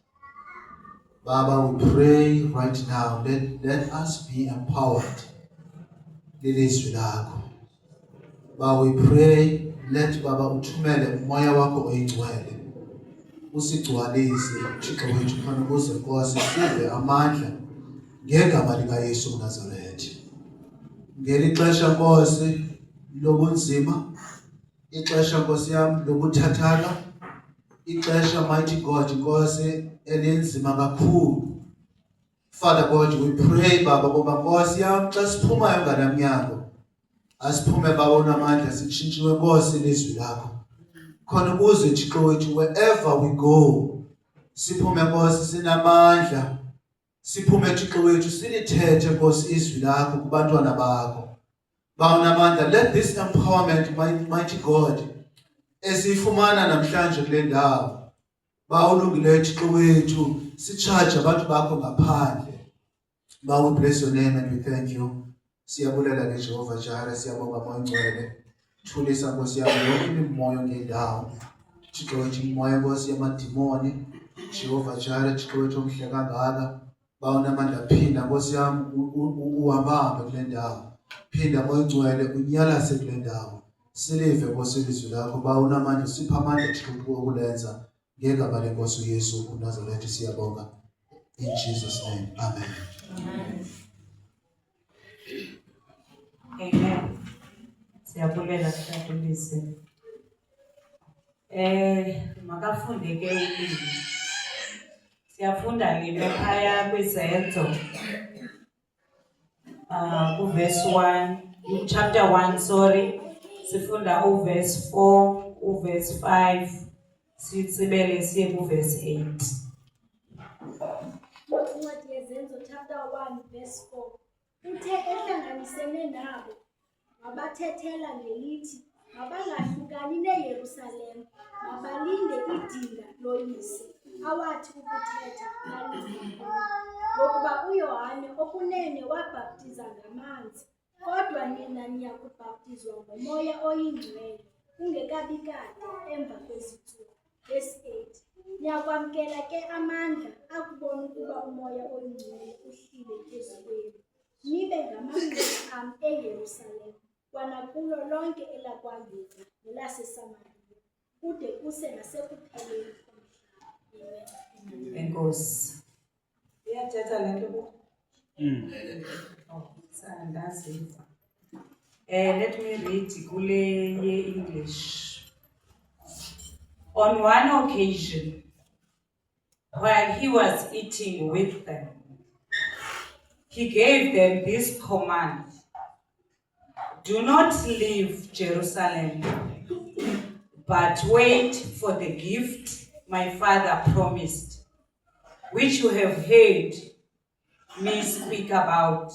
Baba, we pray right now, let us be empowered. Lilizwi lakho. Baba, we pray, let Baba uthumele umoya wakho oyingcwele. Usigcwalise Thixo wethu khona ukuze Nkosi sive amandla ngegama likaYesu uNazaretha. Ngeli xesha Nkosi lobunzima, ixesha Nkosi yami lobuthathaka, ixesha mighty God Nkosi elinzima kakhulu. Father God, we pray Baba ngoba Nkosi yami xa siphumayo ngalamnyango asiphume Baba unamandla sitshintshiwe Nkosi lizwi lakho. Khona ukuze Thixo wethu wherever we go siphume Nkosi sinamandla, siphume Thixo wethu silithethe Nkosi izwi lakho kubantwana bakho. Bawunamandla, let this empowerment, mighty God, esifumana namhlanje kule ndawo, bawulungile Thixo wethu sicharge abantu bakho ngaphandle. Bawo, we bless your name and we thank you. Siyabulela ke Jehova Jireh, siyabonga moya ngcwele. Thulisa Nkosi yami yonke imimoya ngendawo. Thixo wethu imoya Nkosi yamadimoni, Jehova Jireh, Thixo wethu omhle kangaka. Bawunamandla, phinda Nkosi yami uhambahambe kule ndawo. Phinda moya ngcwele unyalase kule ndawo. Silive Nkosi ilizwi lakho, bawunamandla, sipha amandla Thixo okulenza ngegama lenkosi uYesu uNazaretha siyabonga. In Jesus' name, amen. Amen. Siyabulela Tata uLize. Makafunde ke ulimi. Siyafunda lime phaya kwizenzo. Verse 1, chapter 1, sorry. Sifunda uverse 4, uverse 5. Sitsibele siye kuverse 8. Incwadi yezenzo chapter 1 verse 4. Uthe ehlanganisene nabo wabathethela ngelithi mabangahlukani neYerusalem, mabalinde idinga loyise awathi ukuthetha naliphi. Ngokuba uYohane okunene wabhaptiza ngamanzi, kodwa nina niyakubhaptizwa ngomoya oyingcwele ungekabi kade emva kwezitsuku. Verse 8. Niyakwamkela ke amandla akubona ukuba umoya oyingcwele uhlile phezu kwenu. Nibe ngamalungu am eYerusalem, kwanakulo lonke elakwaYuda nelaseSamariya, kude kuse nasekupheleni komhlaba. Enkosi. Iyathetha le nto bo? Sandaziva. Let me read kule ye-English. On one occasion, while he was eating with them, he gave them this command: do not leave Jerusalem, but wait for the gift my Father promised, which you have heard me speak about.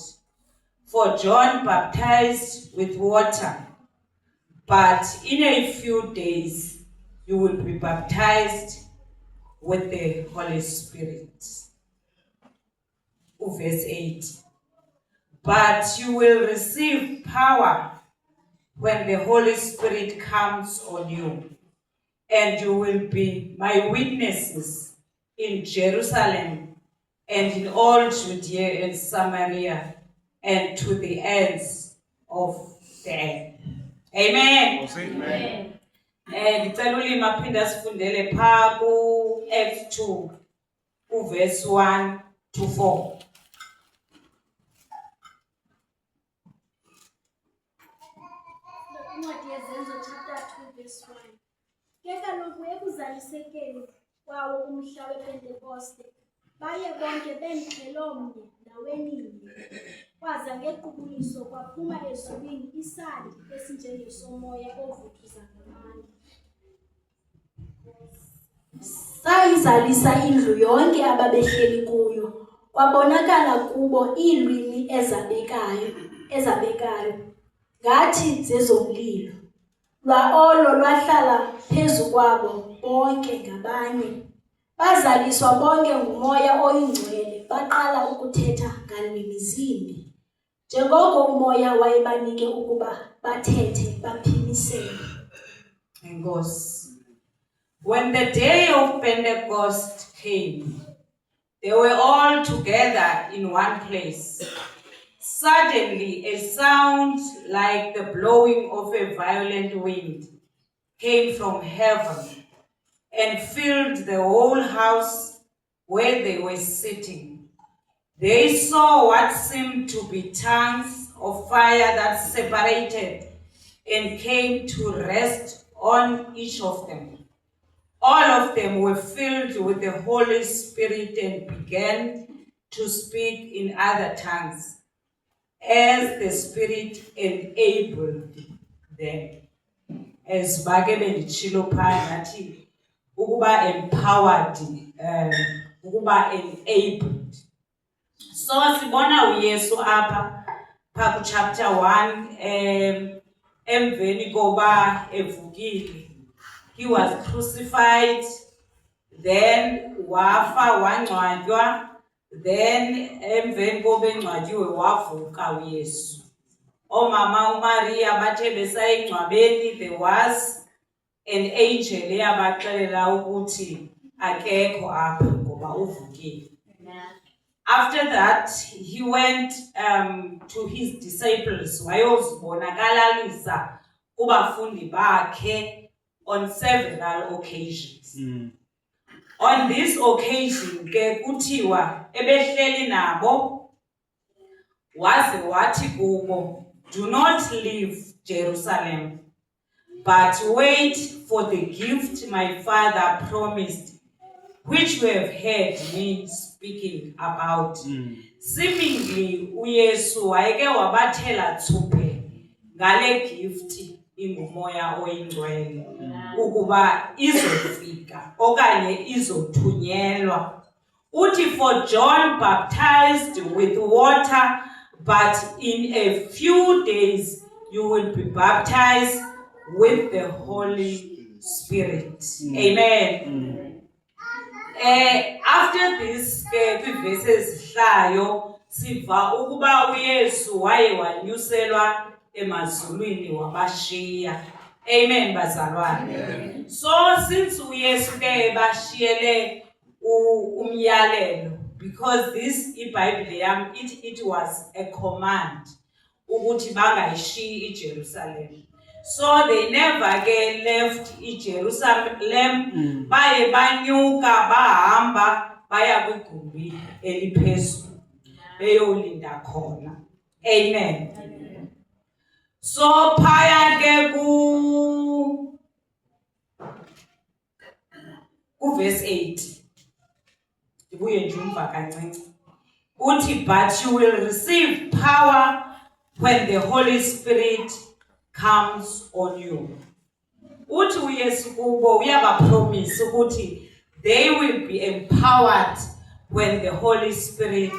For John baptized with water, but in a few days you will be baptized with the Holy Spirit. Verse 8. But you will receive power when the Holy Spirit comes on you, and you will be my witnesses in Jerusalem and in all Judea and Samaria and to the ends of the earth. Amen. Amen. Ngicela ulimi aphinda sifundele pha ku Acts 2 verse 1 to 4. Incwadi yezenzo chapter 2 verse 1. Ke kaloku ekuzalisekeni kwawo umhla wePentekoste baye bonke bemqhelomnye ndaweninye. Kwaza ngequbuliso kwaphuma ezulwini isandi esinjengesomoya ovuthuza ngamandla. Sayizalisa indlu yonke ababehleli kuyo. Kwabonakala kubo iilwimi ezabekayo. Ngathi zezomlilo. Lwaolo lwahlala phezu kwabo bonke ngabanye. Bazaliswa bonke ngumoya oyingcwele baqala ukuthetha ngalwimi zimbi. Njengoko umoya wayebanike ukuba bathethe baphimisele. Enkosi. When the day of Pentecost came, they were all together in one place. Suddenly, a sound like the blowing of a violent wind came from heaven and filled the whole house where they were sitting. They saw what seemed to be tongues of fire that separated and came to rest on each of them. All of them were filled with the Holy Spirit and began to speak in other tongues as the Spirit enabled them. As bake bendichilo phana nathi ukuba empowered, ukuba enabled. So sibona uYesu apha pha chapter 1 emveni koba evukile. He was crucified, then wafa wangcwatywa, then emveni koba engcwatywe wavuka uYesu. Omama uMaria bathe besayingcwabeni, there was an angel eyabaxelela ukuthi akekho apha ngoba uvukile. After that, he went to his disciples wayozibonakalisa kubafundi bakhe on several occasions. On this occasion ke kuthiwa ebehleli nabo waze wathi kubo, do not leave Jerusalem, but wait for the gift my Father promised, which you have heard me speaking about. Seemingly uYesu wayeke wabathela thuphe ngale gift ingumoya oyingcwele ukuba izofika okanye izothunyelwa. Uthi for John baptized with water, but in a few days you will be baptized with the Holy Spirit. Amen. After this verses hlayo siva ukuba uYesu waye wanyuselwa emazulwini wabashiya. Amen bazalwane. So since uYesu ke bashiyele umyalelo, because this iBhayibheli yam it was a command ukuthi bangayishiyi iJerusalem. So they never ke left iJerusalem, baye banyuka bahamba baya kwigumbi eliphezulu beyolinda khona. Amen. So phaya ke ku verse 8 ibuye nje umva kancinci uthi, but you will receive power when the Holy Spirit comes on you. Uthi uYesu kubo uyabapromise ukuthi they will be empowered when the Holy Spirit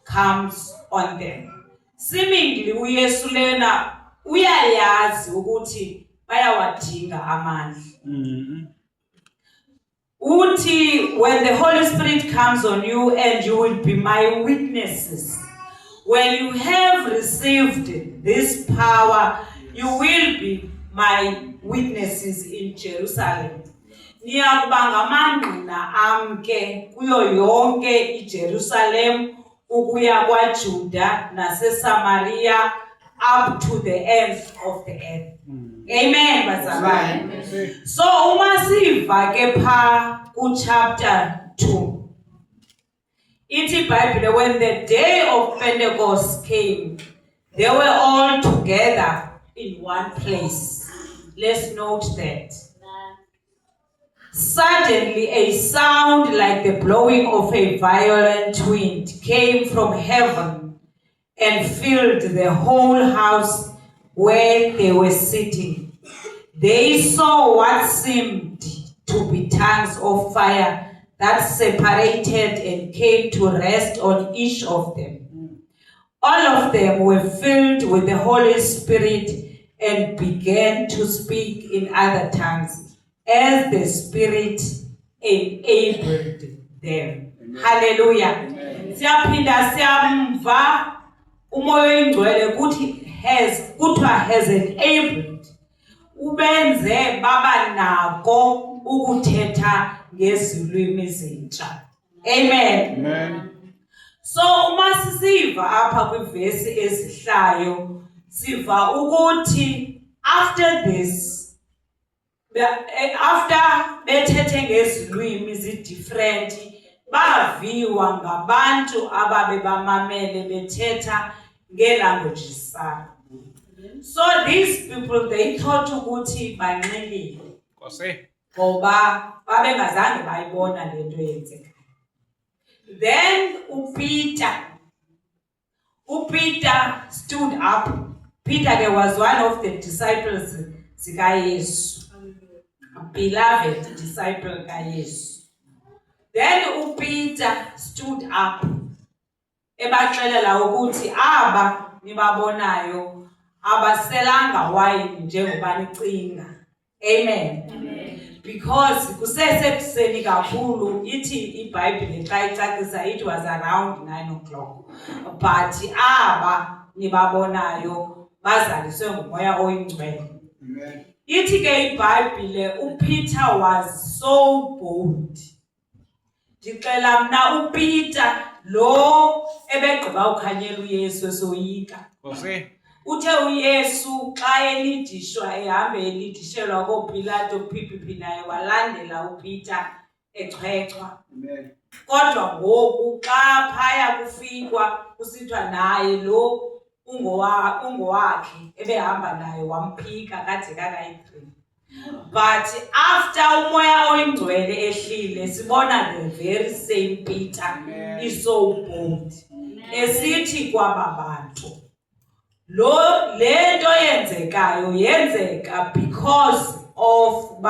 comes on them. Seemingly uYesu lena uyayazi ukuthi bayawadinga amandla. Uthi, when the Holy Spirit comes on you and you will be my witnesses. When you have received this power, you will be my witnesses in Jerusalem. Niyakuba ngamangqina amke kuyo yonke iJerusalem, ukuya kwaJuda naseSamaria, up to the ends of the earth. Amen, bazalwane. So uma siva ke pha ku chapter 2. Ithi Bible, when the day of Pentecost came, they were all together in one place. Let's note that. Suddenly a sound like the blowing of a violent wind came from heaven and filled the whole house where they were sitting. They saw what seemed to be tongues of fire that separated and came to rest on each of them. All of them were filled with the Holy Spirit and began to speak in other tongues as the Spirit enabled them. Amen. Hallelujah. Siyaphinda siyamva umoya oyingcwele kuthiwa has enabled ubenze baba nako ukuthetha ngezilwimi ezintsha. Amen. Amen. So uma sisiva apha kwivesi ezihlayo siva ukuthi after this, after bethethe ngezilwimi zi-different, baviwa ngabantu ababe bamamele bethetha nge-languages zabo. So these people, they thought ukuthi banxilile ngoba babengazange bayibona lento yenzeka. Then Peter stood up. Peter was one of the disciples zikaYesu, beloved disciple kaYesu. Then Peter stood up ebaxelela ukuthi aba nibabonayo abaselanga wine njengoba nicinga. Amen. Because kusesebuseni kakhulu, ithi iBhayibhile xa icacisa it was around 9 o'clock. But aba nibabonayo bazaliswe ngumoya oyingcwele. Amen. Ithi ke iBhayibhile uPeter was so bold. Ndixela mna uPeter lo ebegqiba ukhanyela uYesu esoyika. Uthe uYesu xa elidishwa ehambe elidishelwa koPilato phiphi naye walandela uPeter echwechwa. Amen. Kodwa ngoku xa phaya kufikwa kusithwa naye lo ungowakhe ebehamba naye wamphika kade kakayi-3. But after umoya oyingcwele ehlile sibona the very same Peter is so bold. Esithi kwaba bantu lento yenzekayo yenzeka because of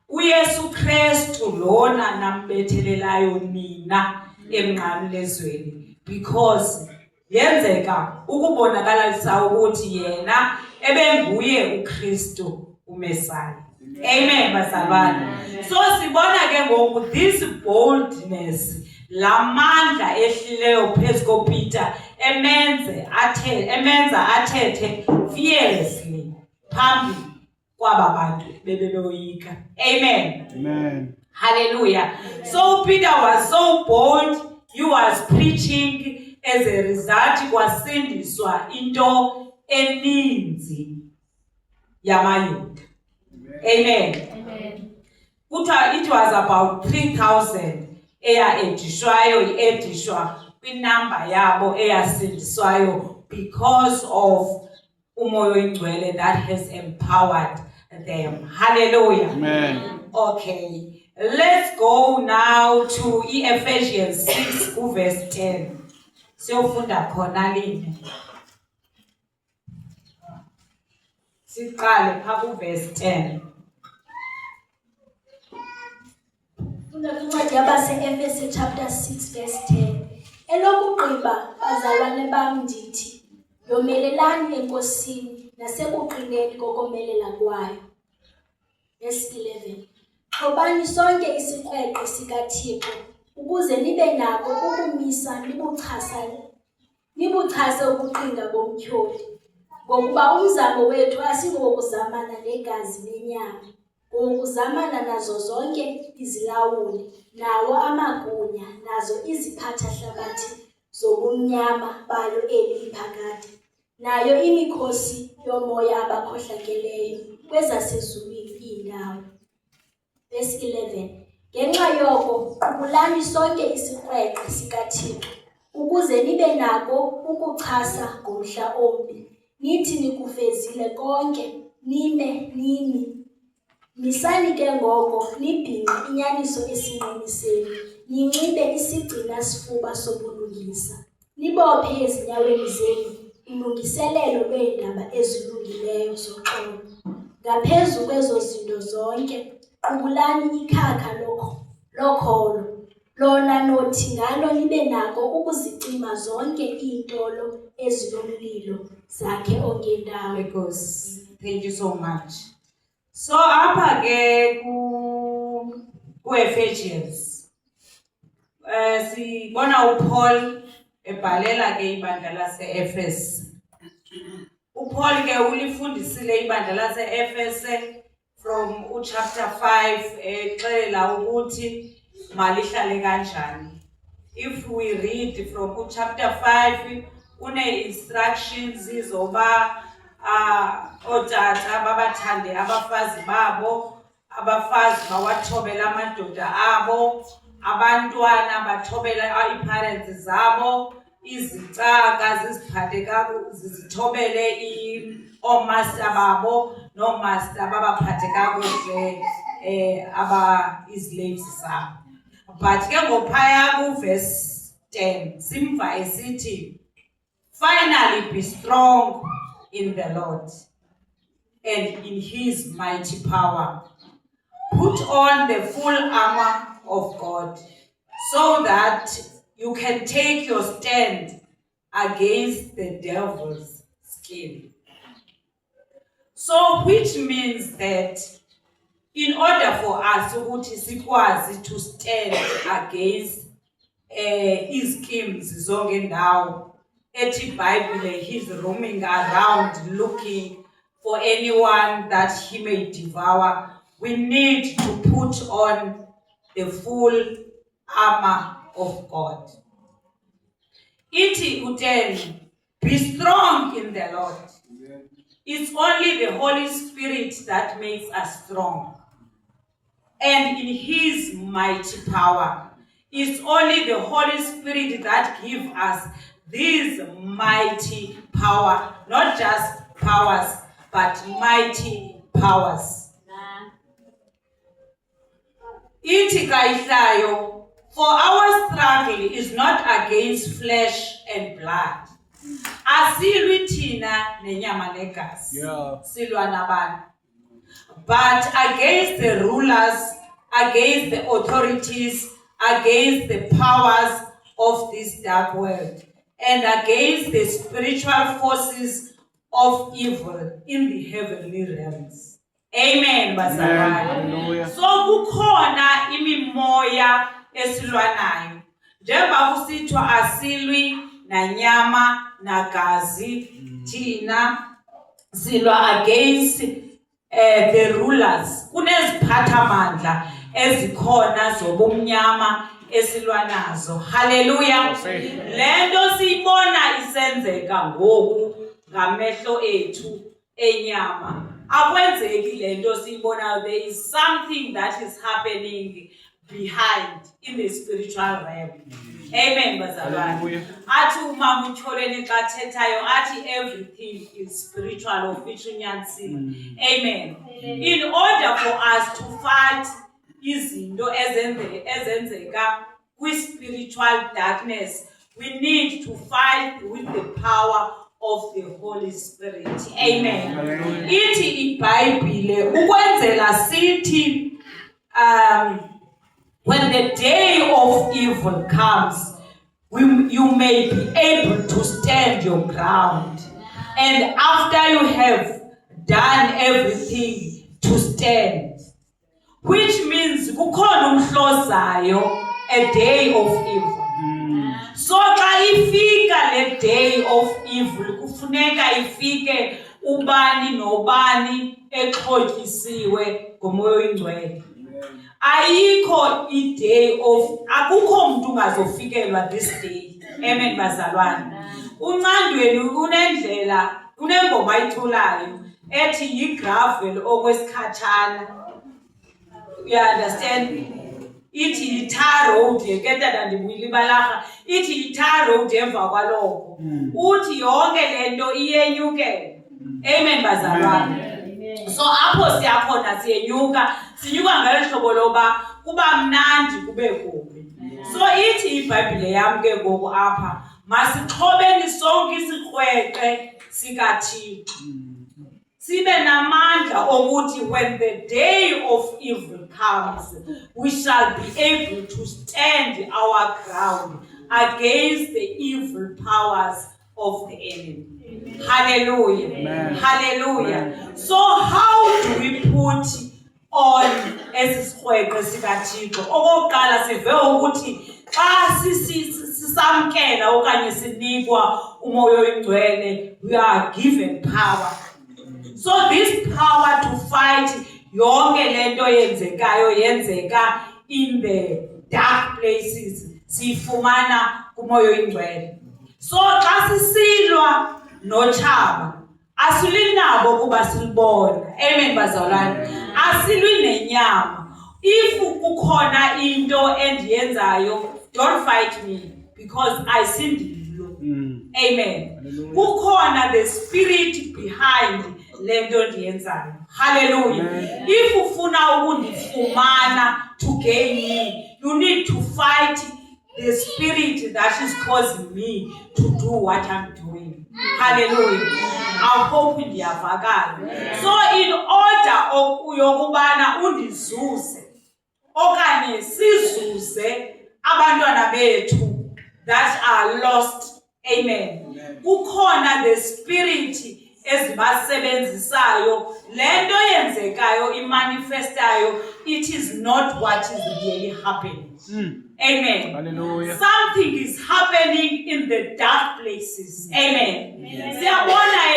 uYesu Kristu lona nambethelelayo nina emnqamlezweni, because yenzeka ukubonakalisa ukuthi yena ebenguye uKristu uMesaya. Amen, bazalwane. So sibona ke ngoku this boldness, lamandla ehlileyo phezu koPeter emenza athethe fearlessly phambi kwaba bantu bebeloyika. Amen. Amen. Hallelujah. So Peter was so bold, he was preaching, as a result kwasindiswa into eninzi yamayuda. Amen. Kuthiwa it was about 3,000 edishwa kwinamba yabo eyasindiswayo because of umoya oyingcwele that has empowered them. Hallelujah. Amen. Okay, let's go now to Ephesians 6 verse 10. Siyofunda khona line. Siqale pha ku verse 10. Funda kwincwadi yabaseEfese chapter 6 verse 10. Elokugqiba bazalwane bam ndithi, yomelelani enkosini, nasekuqineni kokomelela kwayo. Verse 11. Xhobani sonke isiqweqwe sikaThixo ukuze nibe nako ukumisa nibuchase ubuqinga bomtyholi. Ngokuba umzamo wethu asingokuzamana negazi nenyama, ngokuzamana nazo zonke izilawuli, nawo amagunya, nazo iziphathahlabathi zobumnyama balo eli iphakade, nayo imikhosi yomoya abakhohlakeleyo kwezasezulwini iindawo. Verse 11. Ngenxa yoko qubulani sonke isiqweqwe sikaThixo ukuze nibe nako ukuchasa ngomhla ombi. Nithi nikufezile konke, nime nini. Misani ke ngoko nibhinqe inyaniso esinqeni senu, ninxibe isigcina sifuba sobulungisa. Nibophe ezinyaweni zenu ulungiselelo lweendaba ezilungileyo zoxolo. Ngaphezu kwezo zinto zonke, qubulani ikhakha lokholo, lona nothi ngalo nibe nako ukuzicima zonke iintolo ezinomlilo zakhe ongendawo. Because thank you so much. So apha ke ku Ephesians sibona uPaul ebhalela ke ibandla lase-Efese. uPaul ke ulifundisile ibandla lase-Efese from chapter 5 exela ukuthi malihlale kanjani. If we read from chapter 5 une instructions izoba otata babathande abafazi babo, abafazi bawathobela amadoda abo, abantwana bathobela iparents zabo, izicaka ziziphathe kakuhle zizithobele omaster babo nomaster babaphathe kakuhle aba-slaves zabo. But ke ngophaya ku verse 10 simva esithi, finally be strong in the Lord and in his mighty power. Put on the full armor of God so that you can take your stand against the devil's scheme. So which means that in order for us to stand against his schemes zongendawo, ethi Bible he's roaming around looking for anyone that he may devour, we need to put on the full armor of God. Iti uten, be strong in the Lord. It's only the Holy Spirit that makes us strong. And in his mighty power, it's only the Holy Spirit that gives us this mighty power, not just powers, but mighty powers. Ithi kaihlayo, for our struggle is not against flesh and blood. Asilwi thina nenyama negazi. Silwa nabantu. But against the rulers, against the authorities, against the powers of this dark world, and against the spiritual forces of evil in the heavenly realms. Amen, bazalwane. So kukhona imimoya esilwa nayo. Njengoba kusithwa asilwi nanyama nagazi, thina silwa against the rulers. Kuneziphathamandla ezikhona zobumnyama esilwa nazo. Hallelujah. Lento siyibona isenzeka ngoku ngamehlo ethu enyama. Akwenzeki lento siyibona, there is something that is happening behind in the spiritual realm. Amen, bazalwane. Athi umama uTholweni xa thethayo athi everything is spiritual of which unyanisile. Amen. In order for us to fight izinto ezenzeka kwi-spiritual darkness, we need to fight with the power of the Holy Spirit. Amen. Ithi iBhayibhile ukwenzela sithi when the day of evil comes, you may be able to stand your ground. and after you have done everything to stand, which means kukhona umhlozayo, a day of evil. So xa ifika le day of evil kufuneka ifike ubani nobani exhotyisiwe ngomoya oyingcwele. Ayikho i-day of, akukho mntu ungazofikelwa this day. Amen bazalwane. Uncandweni unendlela, unengoma ayithulayo ethi yigravel okwesikhatshana. You understand? Ithi yi-tar road yeketata ndibuyilibalarha. Ithi yi-tar road emva kwalokho. Uthi yonke lento iyenyukele. Amen bazalwane. So apho siyakhona siyenyuka, sinyuka ngelo hlobo loba kuba mnandi kube kubi. So ithi iBhayibhile yam ke ngoku apha, masixhobeni sonke isikrweqe sikaThixo. Sibe namandla okuthi when the day of evil comes, we shall be able to stand our ground against the evil powers of the enemy. Amen. Hallelujah. Amen. Hallelujah. Amen. So how do we put on esikrweqe sikaThixo? Okokuqala sive ukuthi xa sisamkela okanye sinikwa umoya oyingcwele, we are given power. So this power to fight yonke lento yenzekayo yenzeka in the dark places sifumana kumoya oyingcwele. So xa sisilwa noThaba asilinabo kuba silibona. Amen bazalwane. Asilwi nenyama. If kukhona into endiyenzayo, don't fight me because I sindilo. Amen. Kukhona the spirit behind lento ndiyenzayo. Hallelujah. If ufuna ukundifumana to gain me, you need to fight the spirit that is causing me to do what I'm doing. Hallelujah. I hope ndiyavakala. So in order yokubana undizuze okanye sizuze abantwana bethu that are lost. Amen. Kukhona the spirit ezibasebenzisayo, lento yenzekayo imanifestayo, it is not what is really happening. Amen. Hallelujah. Something is happening in the dark places. Amen. Siyabona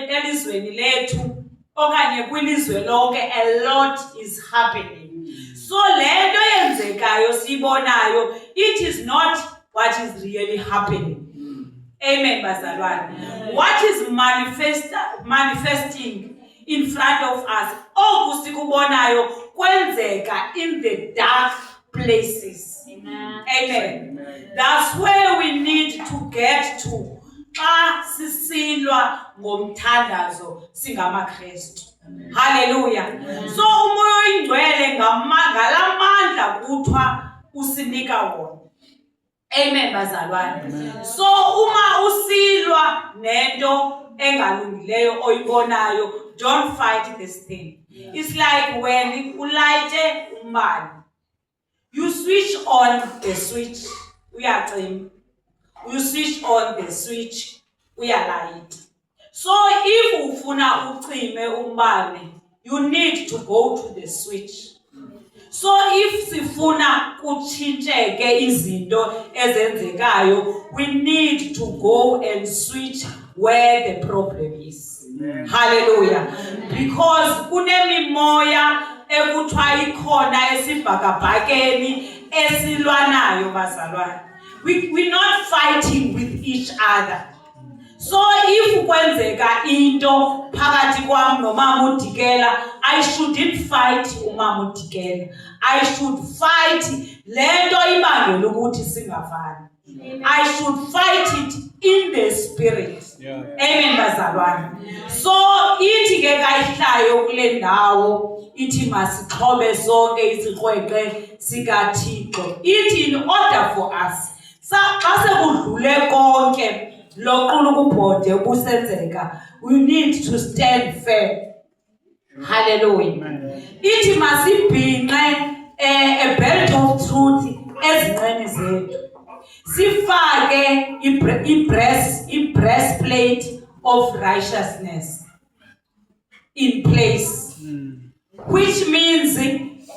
elizweni lethu okanye kwilizwe lonke, a lot is happening. So lento yenzekayo sibonayo, it is not what is really happening. Amen bazalwane. What is manifesting in front of us, oku sikubonayo kwenzeka in the dark places. Amen. That's where we need to get to xa sisilwa ngomthandazo singamaKristu. Hallelujah. So umoya oyingcwele ngalamandla kuthiwa usinika wona. Amen bazalwane. So uma usilwa nento engalungileyo oyibonayo, don't fight this thing. It's like when ulayite umbane, you switch on the switch, uyacima. You switch on the switch, uyalight. So if ufuna ucime umbane, you need to go to the switch. So if sifuna kuchintsheke izinto ezenzekayo, we need to go and switch where the problem is. Hallelujah. Because kunemimoya ekuthiwa ikhona esibhakabhakeni esilwanayo bazalwane. We're not fighting with each other. So if kwenzeka into phakathi kwami nomama uDikela, I shouldn't fight umama uDikela. I should fight lento ibangela ukuthi singavani. I should fight it in the spirit. Amen bazalwane. So ithi ke kayihlayo kule ndawo, ithi masixhobe sonke isikrweqe sikaThixo. Ithi in order for us, xa sekudlule konke loqulu kubhode ubusenzeka, we need to stand firm. Hallelujah. Ithi masibhinqe a belt of truth ezinqeni zethu. Sifake i-breastplate of righteousness in place. Which means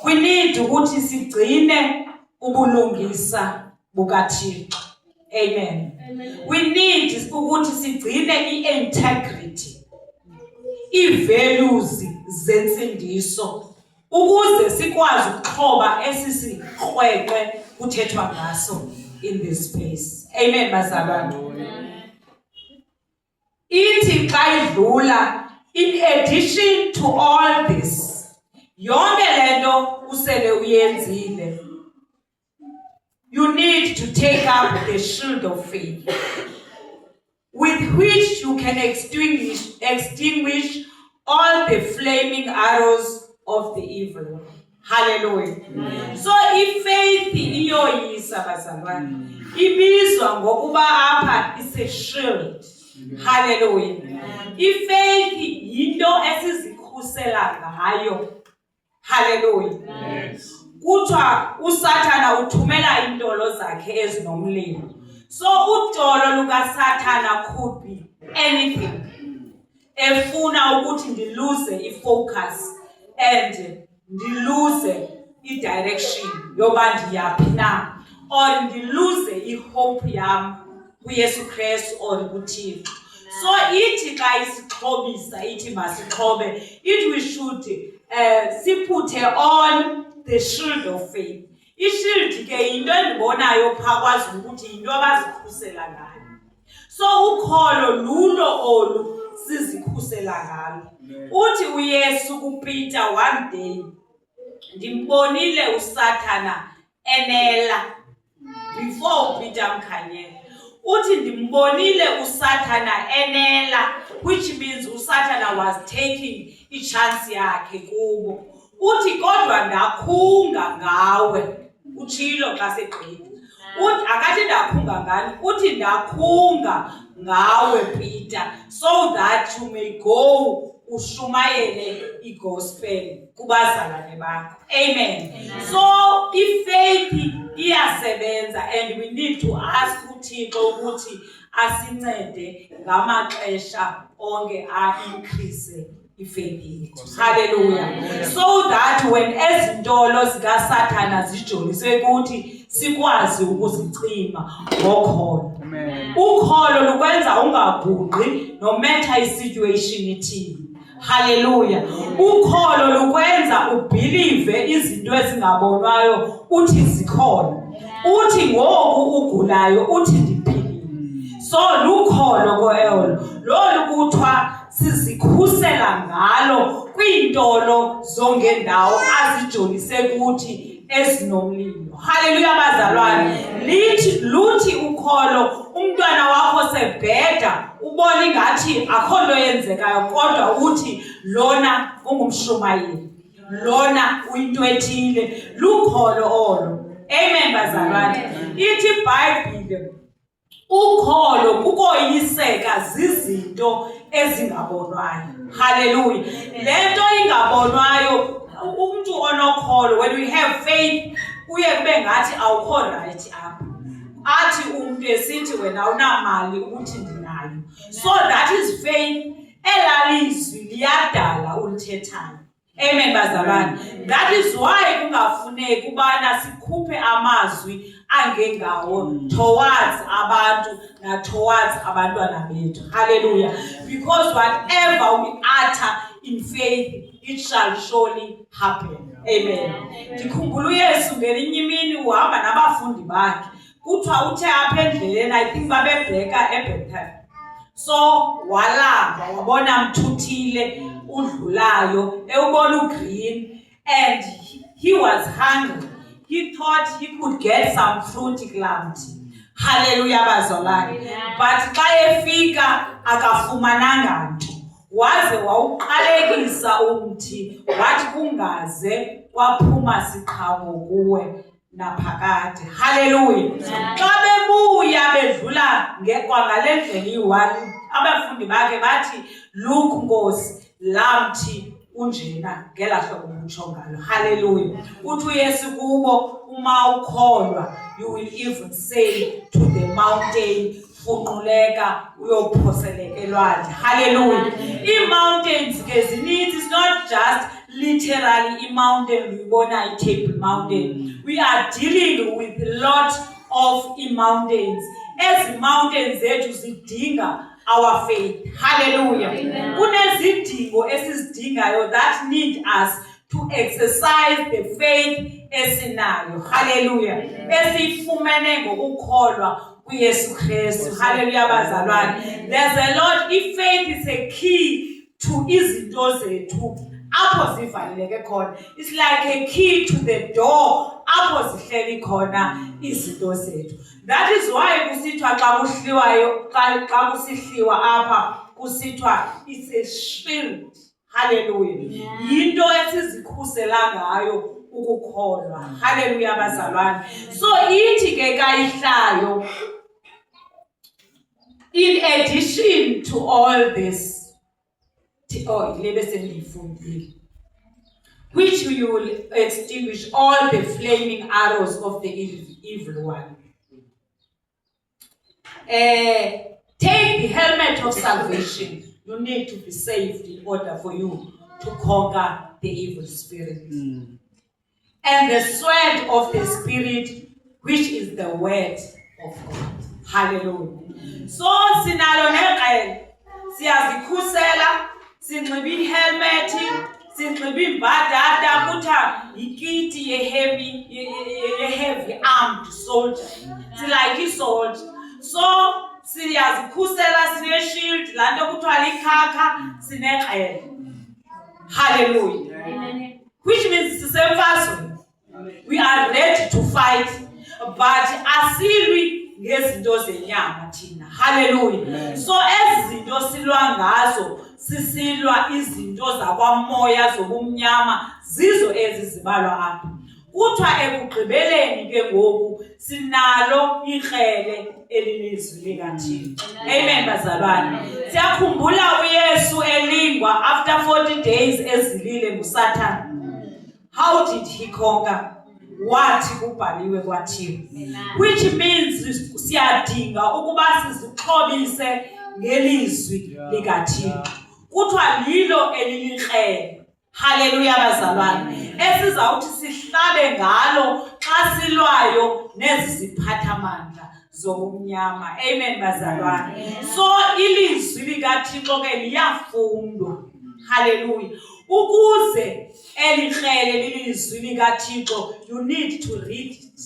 we need ukuthi sigcine ubulungisa bukaThixo. Amen. We need ukuthi sigcine i-integrity, i-values zensindiso ukuze sikwazi ukuxhoba esisikrweqwe kuthethwa ngaso in this place. Amen bazalwane. Ithi xa idlula, in addition to all this, yonke lento usele uyenzile, you need to take up the shield of faith with which you can extinguish all the flaming arrows of the evil one. Hallelujah. So if faith iyoyisa bazalwane, ibizwa ngokuba apha is a shield. Hallelujah. If faith yinto esizikhusela ngayo. Hallelujah. Yes. Kuthiwa uSathana uthumela intolo zakhe ezinomlilo. So udolo lukaSathana could be anything. Efuna ukuthi ndiluze ifocus and ndiluze i-direction yoba ndiyaphi na, or ndiluze i-hope yam kuYesu Kristu or kuThixo. So ithi xa isixhobisa, ithi masixhobe, it we should siputhe on the shield of faith. I-shield ke yinto endibonayo phaa kwazi ukuthi yinto abazikhusela ngayo. So ukholo lulo olu sizikhusela ngalo. Uthi uYesu kuPeter one day, ndimbonile uSathana enela before uPeter mkhanyela. Uthi ndimbonile uSathana enela, which means uSathana was taking i-chance yakhe kubo. Uthi kodwa ndakhunga ngawe, utshilo xa segqitha. Uthi akathi ndakhunga ngani, uthi ndakhunga ngawe Peter, so that you may go ushumayele igospel kubazalwane bakho. Amen. So if faith iyasebenza, and we need to ask uThixo ukuthi asincede ngamaxesha onke a-increase ifaith yethu. Hallelujah. So that when ezintolo zikaSathana zijoliswe kuthi sikwazi ukuzicima ngokholo. Ukholo lukwenza ungabhunqi no matter i-situation ithini. Hallelujah. Ukholo lukwenza ubelieve izinto ezingabonwayo uthi zikhona. Uthi ngoku ugulayo uthi ndiphilile. So lukholo koelo lolu kuthiwa sizikhusela ngalo kwiintolo zongendawo azijolise kuthi ezinomlilo. Hallelujah bazalwane. Luthi ukholo umntwana wakho sebheda ubona ingathi akho nto yenzekayo, kodwa uthi lona ungumshumayeli, lona uyinto ethile. Lukholo olo. Amen bazalwane. Ithi iBhayibhile ukholo kukoyiseka zizinto ezingabonwayo. Hallelujah. Lento ingabonwayo, umuntu onokholo, when we have faith, kuye kube ngathi awukho right apha. Athi umuntu esithi wena awunamali ukuthi ndinayo. So that is faith. Elalizwi liyadala ulithethayo. Amen bazalwane. That is why kungafuneki ubana sikhuphe amazwi angengawo towards abantu na towards abantwana bethu. Hallelujah. Because whatever we utter in faith, it shall surely happen. Amen. Ndikhumbula uYesu ngelinye imini uhamba nabafundi bakhe. Kuthiwa uthe apha endleleni, I think babebheka eBethany. So walamba wabona mthuthile udlulayo, ewubona ugreen, and he was hungry. He thought he could get some fruit clumped. Hallelujah bazalwane. But xa efika akafumananga nto. Waze wawuqalekisa umthi, wathi kungaze kwaphuma siqhamo kuwe naphakade. Hallelujah. Xa bebuya bedlula kwangale ndlela iyi-1, abafundi bakhe bathi, look Nkosi, lamthi unjena ngela hlobo utsho ngalo. Hallelujah. Uthi uYesu kubo, uma ukholwa, you will even say to the mountain, unquleka uyophoseleka elwandle. Hallelujah. I-mountains ke zininzi, it's not just literally i-mountain uyibona i-Table Mountain. We are dealing with a lot of mountains. As mountains zethu zidinga our faith. Hallelujah. Kunezidingo esizidingayo that need us to exercise the faith esinayo. Hallelujah. Esifumene ngokukholwa kuYesu Kristu. Hallelujah bazalwane. There's a lot. If faith is a key to izinto zethu apho zivaleleke khona. It's like a key to the door apho zihleli khona izinto zethu. That is why kusithwa xa kuhliwayo xa kusihliwa apha kusithwa it's a shield. Hallelujah. Yinto esizikhusela ngayo ukukholwa. Hallelujah bazalwane. So ithi ke kayihlayo, in addition to all this, which you will extinguish all the flaming arrows of the evil one. Take the helmet of salvation. You need to be saved in order for you to conquer the evil spirit. And the sword of the Spirit, which is the word of God. Hallelujah. So sinalo neqele siyazikhusela, sinxiba ihelmet, sinxiba imbadada kutha ikiti heavy armed soldier. Like a soldier. So siyazikhusela, sine shield, lanto kuthiwa likhakha, sineqele. Hallelujah. Amen. Which means the same person. We are ready to fight, but asilwi ngezinto zenyama thina. Hallelujah. So ezinto silwa ngazo sisilwa izinto zakwamoya zobumnyama zizo ezizibalwa apha. Kuthiwa ekugqibeleni ke ngoku sinalo ikrele elilizwi likaThixo. Amen bazalwane. Siyakhumbula uYesu elingwa after 40 days ezilile nguSathane. How did he conquer? Wathi kubhaliwe kwaThixo. Which means siyadinga ukuba sizixhobise ngelizwi likaThixo. Kuthiwa lilo elilikrele. Hallelujah bazalwane. Esizawuthi sihlabe ngalo xa silwayo neziziphathamandla zobumnyama. Amen bazalwane. So ilizwi likaThixo ke liyafundwa. Hallelujah. Ukuze elikrele lilizwi likaThixo, you need to read it.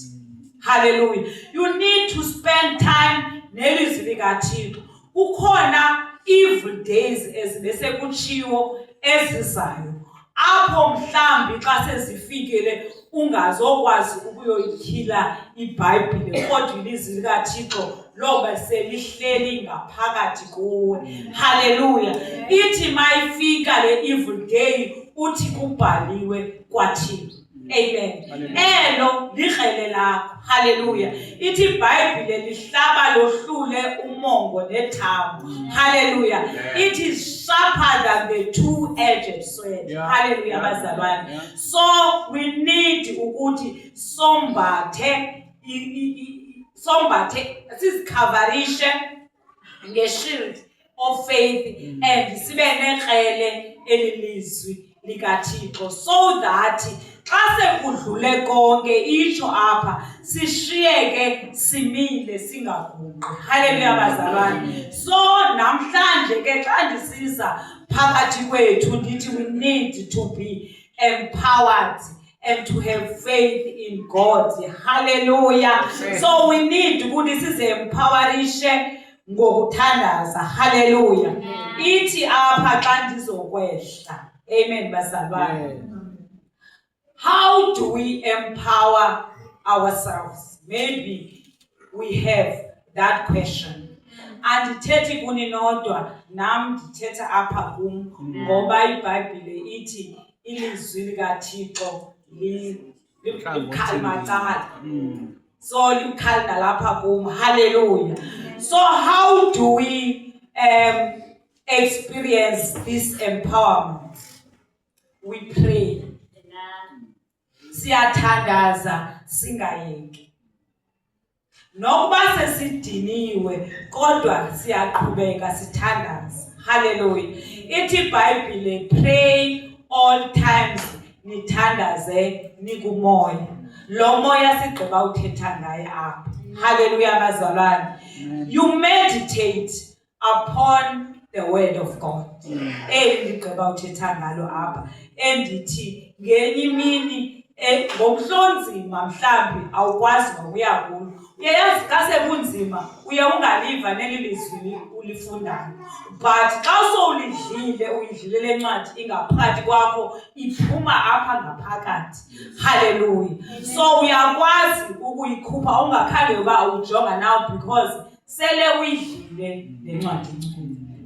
Hallelujah. You need to spend time nelizwi likaThixo. Kukhona evil days ezibese kutshiwo ezizayo. Apho mhlambi xa sezifikile ungazokwazi ukuyoyikhila iBhayibhile kodwa ilizwi likaThixo loba selihleli ngaphakathi kuwe. Hallelujah. Ithi mayifika le evil day uthi kubhaliwe kwaThixo. Amen. Elo likrele lakho. Hallelujah. Ithi iBhayibhile lihlaba lohlule umongo nethambo. Hallelujah. It is sharper than the two-edged sword. Hallelujah bazalwane. So we need ukuthi sombathe sizikavarishe nge-shield of faith and sibe nekrele elilizwi likaThixo, so that xa sekudlule konke itsho apha sishiyeke simile singagungqi. Hallelujah bazalwane. So namhlanje ke xa ndisiza phakathi kwethu ndithi we need to be empowered and to have faith in God. Hallelujah. So we need ukuthi size-empowerishe ngokuthandaza. Hallelujah. Ithi apha xa ndizokwehla. Amen bazalwane. How do we empower ourselves? Maybe we have that question. Andithethi kuni nodwa, nam ndithetha apha kum ngoba iBhayibhile ithi ilizwi likaThixo libukhali macala. So libukhali nalapha kum. Hallelujah. So how do we experience this empowerment? We pray. Siyathandaza singayeki. nokuba sesidiniwe kodwa siyaqhubeka sithandaza. Hallelujah. Ithi iBhayibhile, pray all times, nithandaze nikumoya. Lo moya sigqiba uthetha ngaye apha. Hallelujah bazalwane. You meditate upon the word of God. Ndigqiba uthetha ngalo apha. Endithi ngenye imini ngomhlonzima mhlambi awukwazi ngokuya kulo. Uyayazi xa sekunzima uye ungaliva nelilizwi ulifundayo. But xa sowulidlile uyidlile le ncwadi ingaphakathi kwakho iphuma apha ngaphakathi. Hallelujah. So uyakwazi ukuyikhupha ungakhange uba ujonga now because sele uyidlile le ncwadi.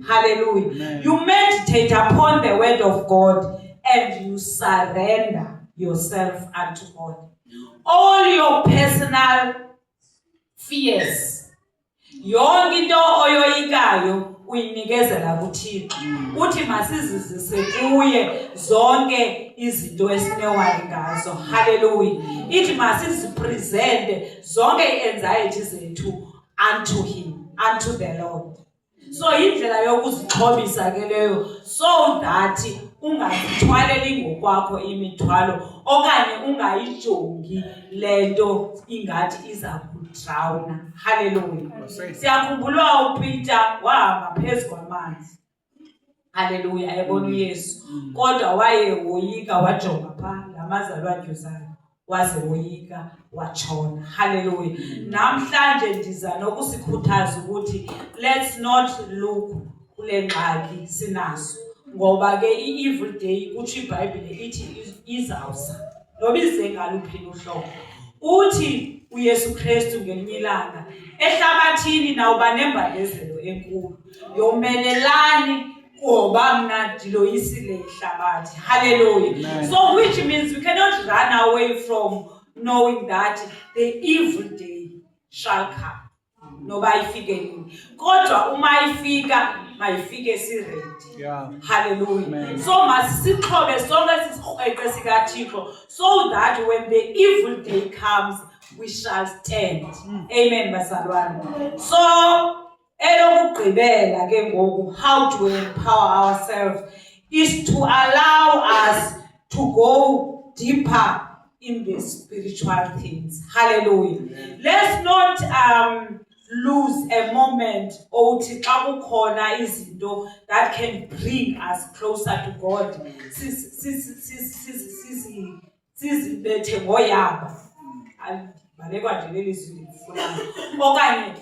Hallelujah. You meditate upon the word of God and you surrender yourself unto God. All your personal fears, yonke into oyoyikayo uyinikezela kuThixo. Uthi masizizise kuye zonke izinto esinewari ngazo. Hallelujah. Ithi masizipresente zonke ianxiety zethu unto him, unto the Lord. So indlela yokuzixhobisa ke leyo so that ungazithwaleli ngokwakho imithwalo okanye ungayijongi lento ingathi iza kudrawna. Hallelujah. Siyakhumbula uPeter wahamba phezu kwamanzi. Hallelujah. Ayebona uYesu kodwa wayewoyika wajonga pha lamazalwatyuzayo waze woyika watshona. Hallelujah. Namhlanje ndiza nokusikhuthaza ukuthi let's not look kule ngxaki sinaso ngoba ke i-evil day kutsho iBhayibhile ithi izawusa noba ize ngaluphi uhlobo. Uthi uYesu Kristu ngelinye ilanga ehlabathini nawuba nembandezelo enkulu yomelelani ngoba mna ndiloyisile ihlabathi. Hallelujah. So which means we cannot run away from knowing that the evil day shall come. Noba ifike nini kodwa uma ifika mayifike si-ready. Hallelujah. So masixhobe sonke sisikrweqe sikaThixo so that when the evil day comes we shall stand. Amen bazalwane. So elokugqibela ke ngoku how to empower ourselves is to allow us to go deeper in the spiritual things. Hallelujah. Let's not lose a moment othi xa kukhona izinto that can bring us closer to God sizibethe ngoyaba balekwa nje lelizwi lifunayo okanye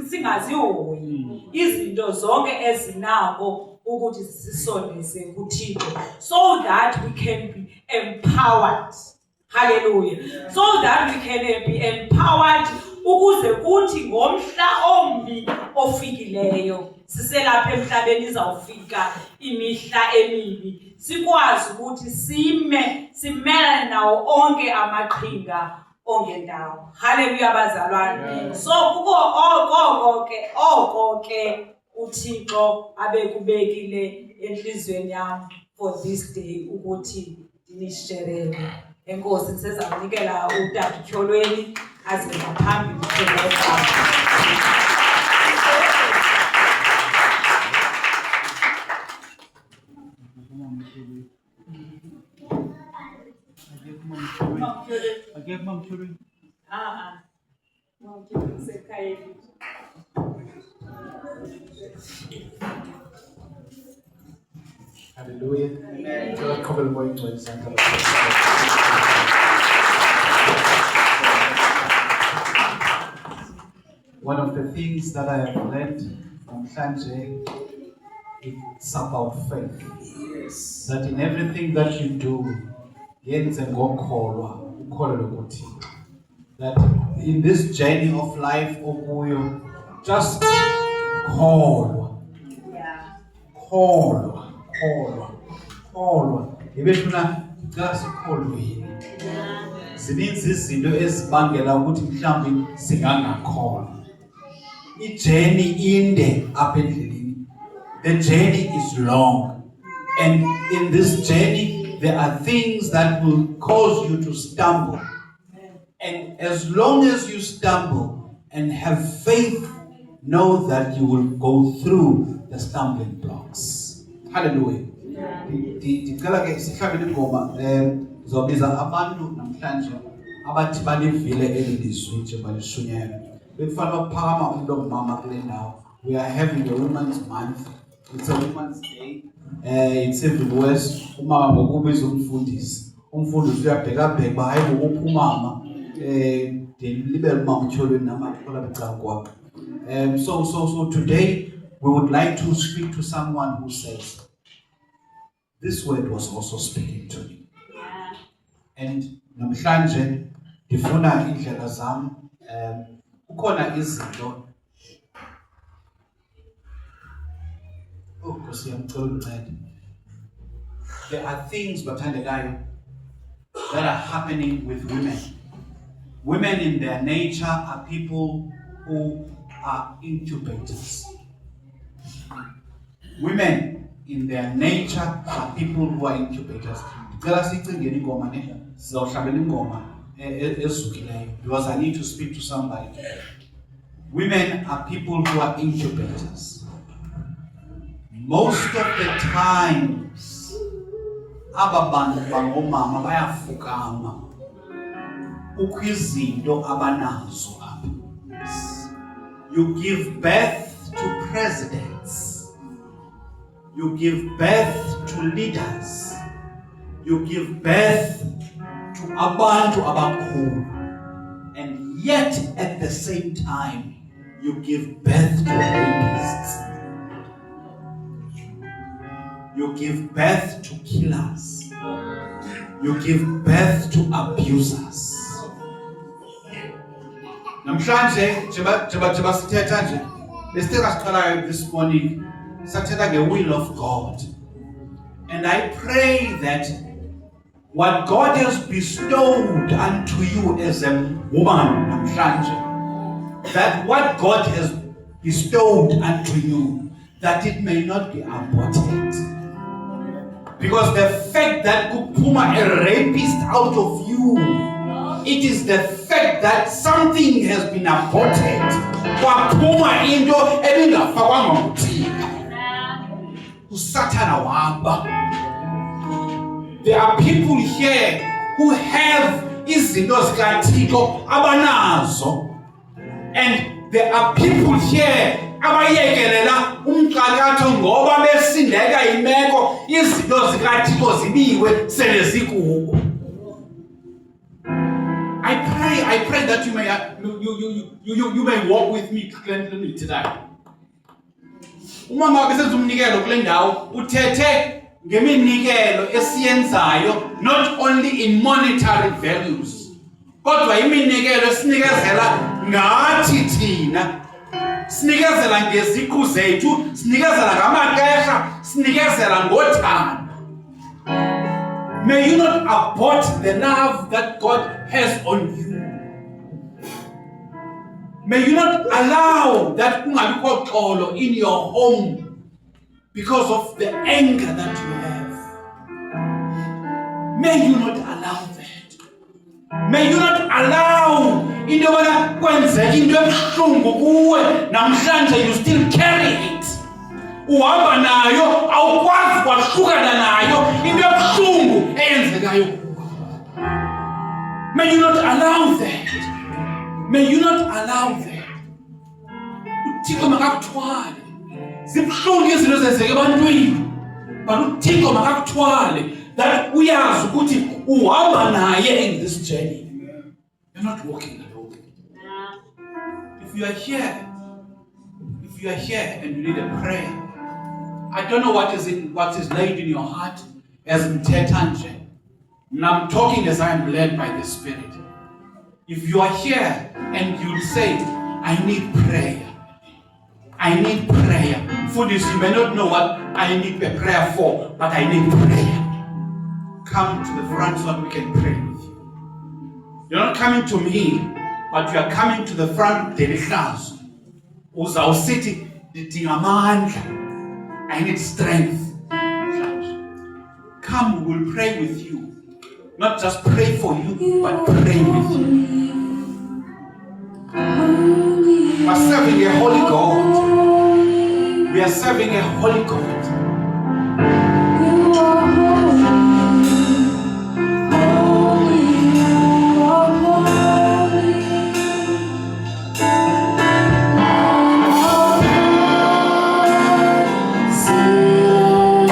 singazihoyi izinto zonke ezinako ukuthi sisondeze kuThixo so that we can be empowered. Hallelujah. So that we can be empowered ukuze kuthi ngomhla ombi ofikileyo siselapha emhlabeni izawufika imihla emibi sikwazi ukuthi simelane nawo onke amaqhinga ongendawo. Hallelujah bazalwane. So kuko oko ke uThixo abekubekile enhlizweni yami for this day ukuthi ndinisherele. Enkosi sizakunikela uTata Tyholweni aze ngaphambili kwezakho. Hallelujah. Amen. One of the things that I have learned from Sanjay, it's about faith. Yes. That in everything that you do, that in this journey of life, just call. Yeah. Call. Zininzi izinto ezibangela ukuthi mhlawumbe singangakholwa. I-journey inde apha endleleni. The journey is long. And in this journey, there are things that will cause you to stumble. And as long as you stumble and have faith, know that you will go through the stumbling blocks. Hallelujah. Ndicela ke sihlabele ingoma zobiza abantu namhlanje abathi balivile eli lizwi nje balishunyela. Bekufanele ukuphakama umuntu ongumama kule ndawo. We are having a Women's Month. It's a Women's Day. It's everywhere. Umama ngokubiza umfundisi. Umfundisi uyabheka bheka hayi ngokuphumama libe umama utholweni namathola becala kwakhe. So today we would like to speak to someone who says, this word was also speaking to me. And namhlanje ndifuna indlela zami ukhona izinto Nkosi yamcela uncede. There are things bathandekayo that are happening with women. Women in their nature are people who are incubators. Women in their nature are people who are incubators. Because I need to speak to somebody. Women are people who are incubators. Most of the times, ababantu bangomama bayafukama ukwizinto abanazo apha. You give birth to presidents. You give birth to leaders. You give birth to abantu abakhulu. And yet at the same time, you give birth to rapists. You give birth to killers. You give birth to abusers. Namhlanje njengoba sithetha nje lesithetha siqalayo this morning sathetha nge-will of God. And I pray that what God has bestowed unto you as a woman namhlanje, that what God has bestowed unto you, that it may not be aborted. Because the fact that kuphuma a rapist out of you, it is the fact that something has been aborted. Kwaphuma into ebingafakwanga nguThixo. uSathana wahamba. There are people here who have izinto zikaThixo abanazo. And there are people here abayekelela umqakatho ngoba besindeka imeko izinto zikaThixo zibiwe sele zikubo. I pray that you may walk with me clearly today. Umama besenza umnikelo kule ndawo uthethe ngeminikelo esiyenzayo, not only in monetary values, kodwa iminikelo esinikezela ngathi thina, sinikezela ngezikhu zethu, sinikezela ngamaxesha, sinikezela ngothando. May you not abort the love that God has on you. May you not allow that kungabikho xolo in your home because of the anger that you have. May you not allow that. May you not allow into yobana kwenzeka into ebuhlungu kuwe namhlanje you still carry it. Uhamba nayo awukwazi kwahlukana nayo into ebuhlungu eyenzekayo kuwe. May you not allow that. May you not allow that. uThixo makakuthwale. Zibuhlungu izinto ezenzeka ebantwini, but uThixo makakuthwale that uyazi ukuthi uhamba naye in this journey. You're not walking alone. If you are here and you need a prayer, I don't know what is laid in your heart as mtetanje. And I'm talking as I am led by the Spirit. If you are here and you say, I need prayer. I need prayer. For this, you may not know what I need a prayer for, but I need prayer. Come to the front so that we can pray with you. You're not coming to me, but you are coming to the front. Uzawusithi ndidinga amandla. I need strength. Come, we will pray with you. Not just pray for you, but pray with you. are serving a holy God. We are serving a holy God. You are holy, you are holy. Seated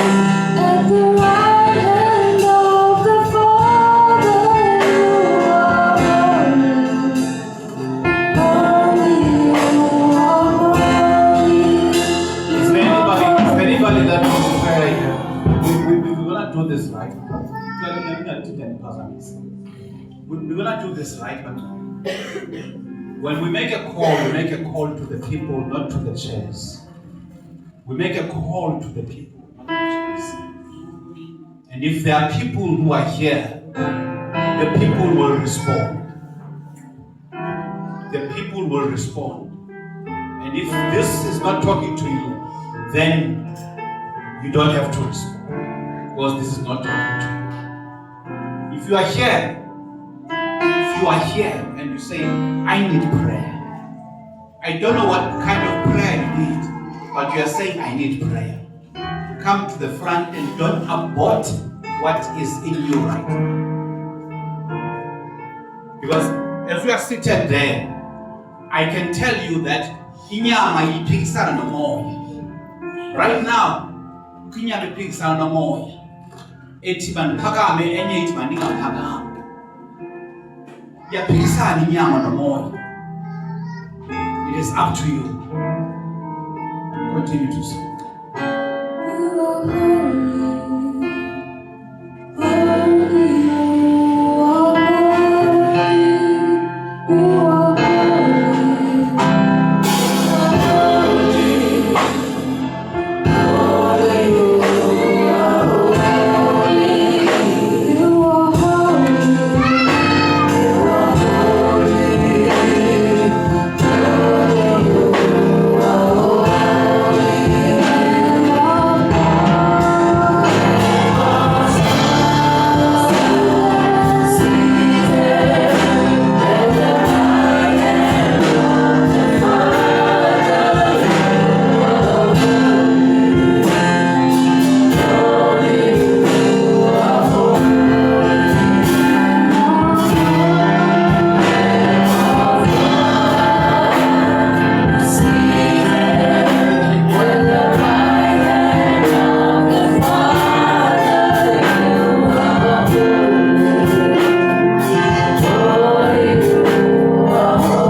at the right hand of the Father, you are holy, you are holy. Is there anybody that wants to pray here? We're gonna do this right. We're gonna do this right, but when we make a call to the people, not to the chairs. We make a call to the people, not to the chairs. And if there are people who are here, the people will respond. The people will respond. And if this is not talking to you, then you don't have to respond, because this is not talking to you. If you are here and you say, I need prayer. I don't know what kind of prayer you need, but you are saying, I need prayer. Come to the front and don't abort what is in you right now. Because as we are seated there, I can tell you that inyama iphikisana nomoya. Right now, inyama iphikisana nomoya. Ethi bandiphakame enye ithi bandingaphakame. Iyaphikisana inyama nomoya. It is up to you. Continue to sing. You are holy.